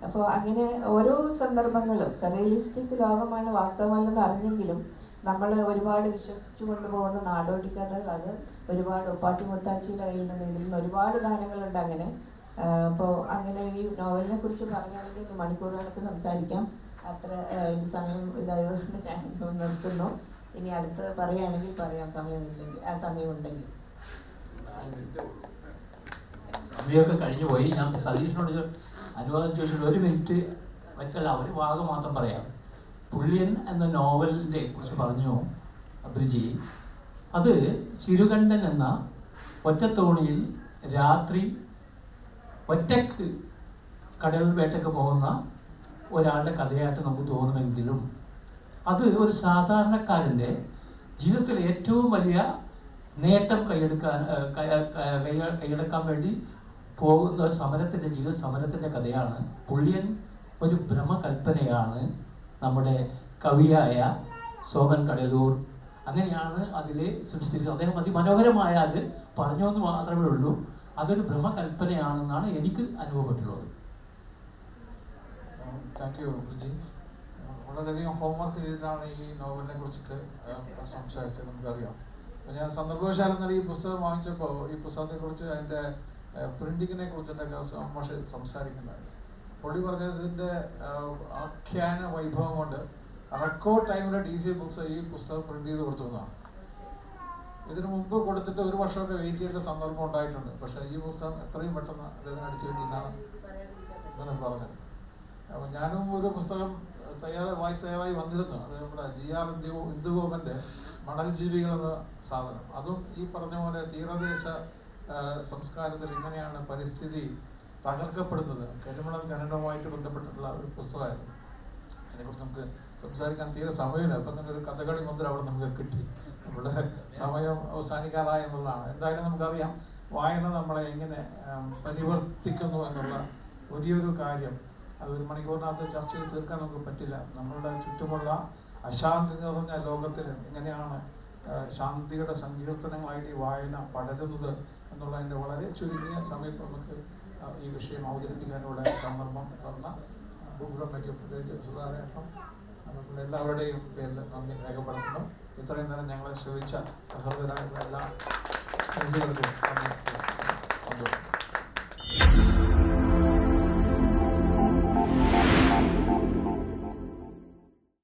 അപ്പോൾ അങ്ങനെ ഓരോ സന്ദർഭങ്ങളും സറിയലിസ്റ്റിക് ലോകമാണ് വാസ്തവമല്ലെന്ന് അറിഞ്ഞെങ്കിലും നമ്മൾ ഒരുപാട് വിശ്വസിച്ചു കൊണ്ടുപോകുന്ന നാടോടിക്കഥകൾ, അത് ഒരുപാട് ഉപ്പാട്ടി മുത്താച്ചിയുടെ കയ്യിൽ നിന്ന് ഇതിൽ നിന്ന് ഒരുപാട് ഗാനങ്ങളുണ്ട്. അങ്ങനെ അപ്പോൾ അങ്ങനെ ഈ നോവലിനെ കുറിച്ച് പറയുകയാണെങ്കിൽ മണിക്കൂറുകൾക്ക് സംസാരിക്കാം. അത്ര എൻ്റെ സമയം ഇതായതുകൊണ്ട് ഞാൻ നിർത്തുന്നു. ഇനി അടുത്ത് പറയുകയാണെങ്കിൽ പറയാം, സമയമുണ്ടെങ്കിൽ. സമയമൊക്കെ കഴിഞ്ഞു പോയി. ഞാൻ സതീഷിനോട് അനുവാദം ചോദിച്ചിട്ട് 1 മിനിറ്റ് മറ്റല്ല ഒരു ഭാഗം മാത്രം പറയാം. പുള്ളിയൻ എന്ന നോവലിനെ കുറിച്ച് പറഞ്ഞു ബ്രിജി. അത് ചിരുകണ്ഠൻ എന്ന ഒറ്റത്തോണിയിൽ രാത്രി ഒറ്റക്ക് കടൽ വേട്ടയ്ക്ക് പോകുന്ന ഒരാളുടെ കഥയായിട്ട് നമുക്ക് തോന്നുമെങ്കിലും അത് ഒരു സാധാരണക്കാരൻ്റെ ജീവിതത്തിൽ ഏറ്റവും വലിയ നേട്ടം കൈയടക്കാൻ വേണ്ടി പോകുന്ന ഒരു സമരത്തിൻ്റെ കഥയാണ്. പുള്ളിയൻ ഒരു ഭ്രമകൽപ്പനയാണ്. നമ്മുടെ കവിയായ സോമൻ കടലൂർ അങ്ങനെയാണ് അതിൽ സൃഷ്ടിച്ചിരിക്കുന്നത്. അദ്ദേഹം അതിമനോഹരമായ അത് പറഞ്ഞു എന്ന് മാത്രമേ ഉള്ളൂ. അതൊരു ഭ്രമകൽപ്പനയാണെന്നാണ് എനിക്ക് അനുഭവപ്പെട്ടുള്ളത്. Thank you Briji. വളരെയധികം ഹോംവർക്ക് ചെയ്തിട്ടാണ് ഈ നോവലിനെ കുറിച്ചിട്ട് സംസാരിച്ചത്, നമുക്കറിയാം. അപ്പോൾ ഞാൻ സന്ദർഭവശാലം ഈ പുസ്തകം വാങ്ങിച്ചപ്പോൾ ഈ പുസ്തകത്തെക്കുറിച്ച് അതിൻ്റെ പ്രിൻറ്റിങ്ങിനെ കുറിച്ചിട്ടൊക്കെ സംസാരിക്കുന്നുണ്ട്. പുള്ളി പറഞ്ഞത് ഇതിൻ്റെ ആഖ്യാന വൈഭവം കൊണ്ട് റെക്കോർഡ് ടൈമിൽ DC ബുക്സ് ഈ പുസ്തകം പ്രിന്റ് ചെയ്ത് കൊടുത്തു എന്നാണ്. ഇതിനു മുമ്പ് കൊടുത്തിട്ട് 1 വർഷമൊക്കെ വെയിറ്റ് ചെയ്യേണ്ട സന്ദർഭം ഉണ്ടായിട്ടുണ്ട്. പക്ഷേ ഈ പുസ്തകം എത്രയും പെട്ടെന്ന് അദ്ദേഹത്തിന് അടിച്ചു കിട്ടിയെന്നാണ് ഇങ്ങനെ പറഞ്ഞത്. അപ്പോൾ ഞാനും ഒരു പുസ്തകം തയ്യാറായി വന്നിരുന്നു. അത് നമ്മുടെ GR ഇന്ദുഗോപൻ്റെ മണൽ ജീവികൾ എന്ന സാധനം. അതും ഈ പറഞ്ഞ പോലെ തീരദേശ സംസ്കാരത്തിൽ എങ്ങനെയാണ് പരിസ്ഥിതി തകർക്കപ്പെടുന്നത്, കരിമണൽ ഖനനവുമായിട്ട് ബന്ധപ്പെട്ടിട്ടുള്ള ഒരു പുസ്തകമായിരുന്നു. അതിനെക്കുറിച്ച് നമുക്ക് സംസാരിക്കാൻ തീരെ സമയമില്ല. അപ്പം തന്നെ ഒരു കഥകളി മുദ്ര അവിടെ നമുക്ക് കിട്ടി. നമ്മുടെ സമയം അവസാനിക്കാറായി എന്നുള്ളതാണ്. എന്തായാലും നമുക്കറിയാം വായന നമ്മളെ എങ്ങനെ പരിവർത്തിക്കുന്നു എന്നുള്ള വലിയൊരു കാര്യം. അത് 1 മണിക്കൂറിനകത്ത് ചർച്ച ചെയ്ത് തീർക്കാൻ നമുക്ക് പറ്റില്ല. നമ്മളുടെ ചുറ്റുമുള്ള അശാന്തി നിറഞ്ഞ ലോകത്തിൽ എങ്ങനെയാണ് ശാന്തിയുടെ സങ്കീർത്തനങ്ങളായിട്ട് ഈ വായന പടരുന്നത് എന്നുള്ളതിൻ്റെ വളരെ ചുരുങ്ങിയ സമയത്ത് നമുക്ക് ഈ വിഷയം അവതരിപ്പിക്കാനിവിടെ സന്ദർഭം തന്ന ഭൂബ്രഹ്മയ്ക്കും പ്രത്യേകിച്ച് സുധാരേട്ടനും അതുപോലെ എല്ലാവരുടെയും പേരിൽ നന്ദി രേഖപ്പെടുത്തുന്നു. ഇത്രയും നേരം ഞങ്ങളെ ശ്രമിച്ച സഹൃദരായുള്ള എല്ലാ സ്നേഹിതർക്കും സന്തോഷം.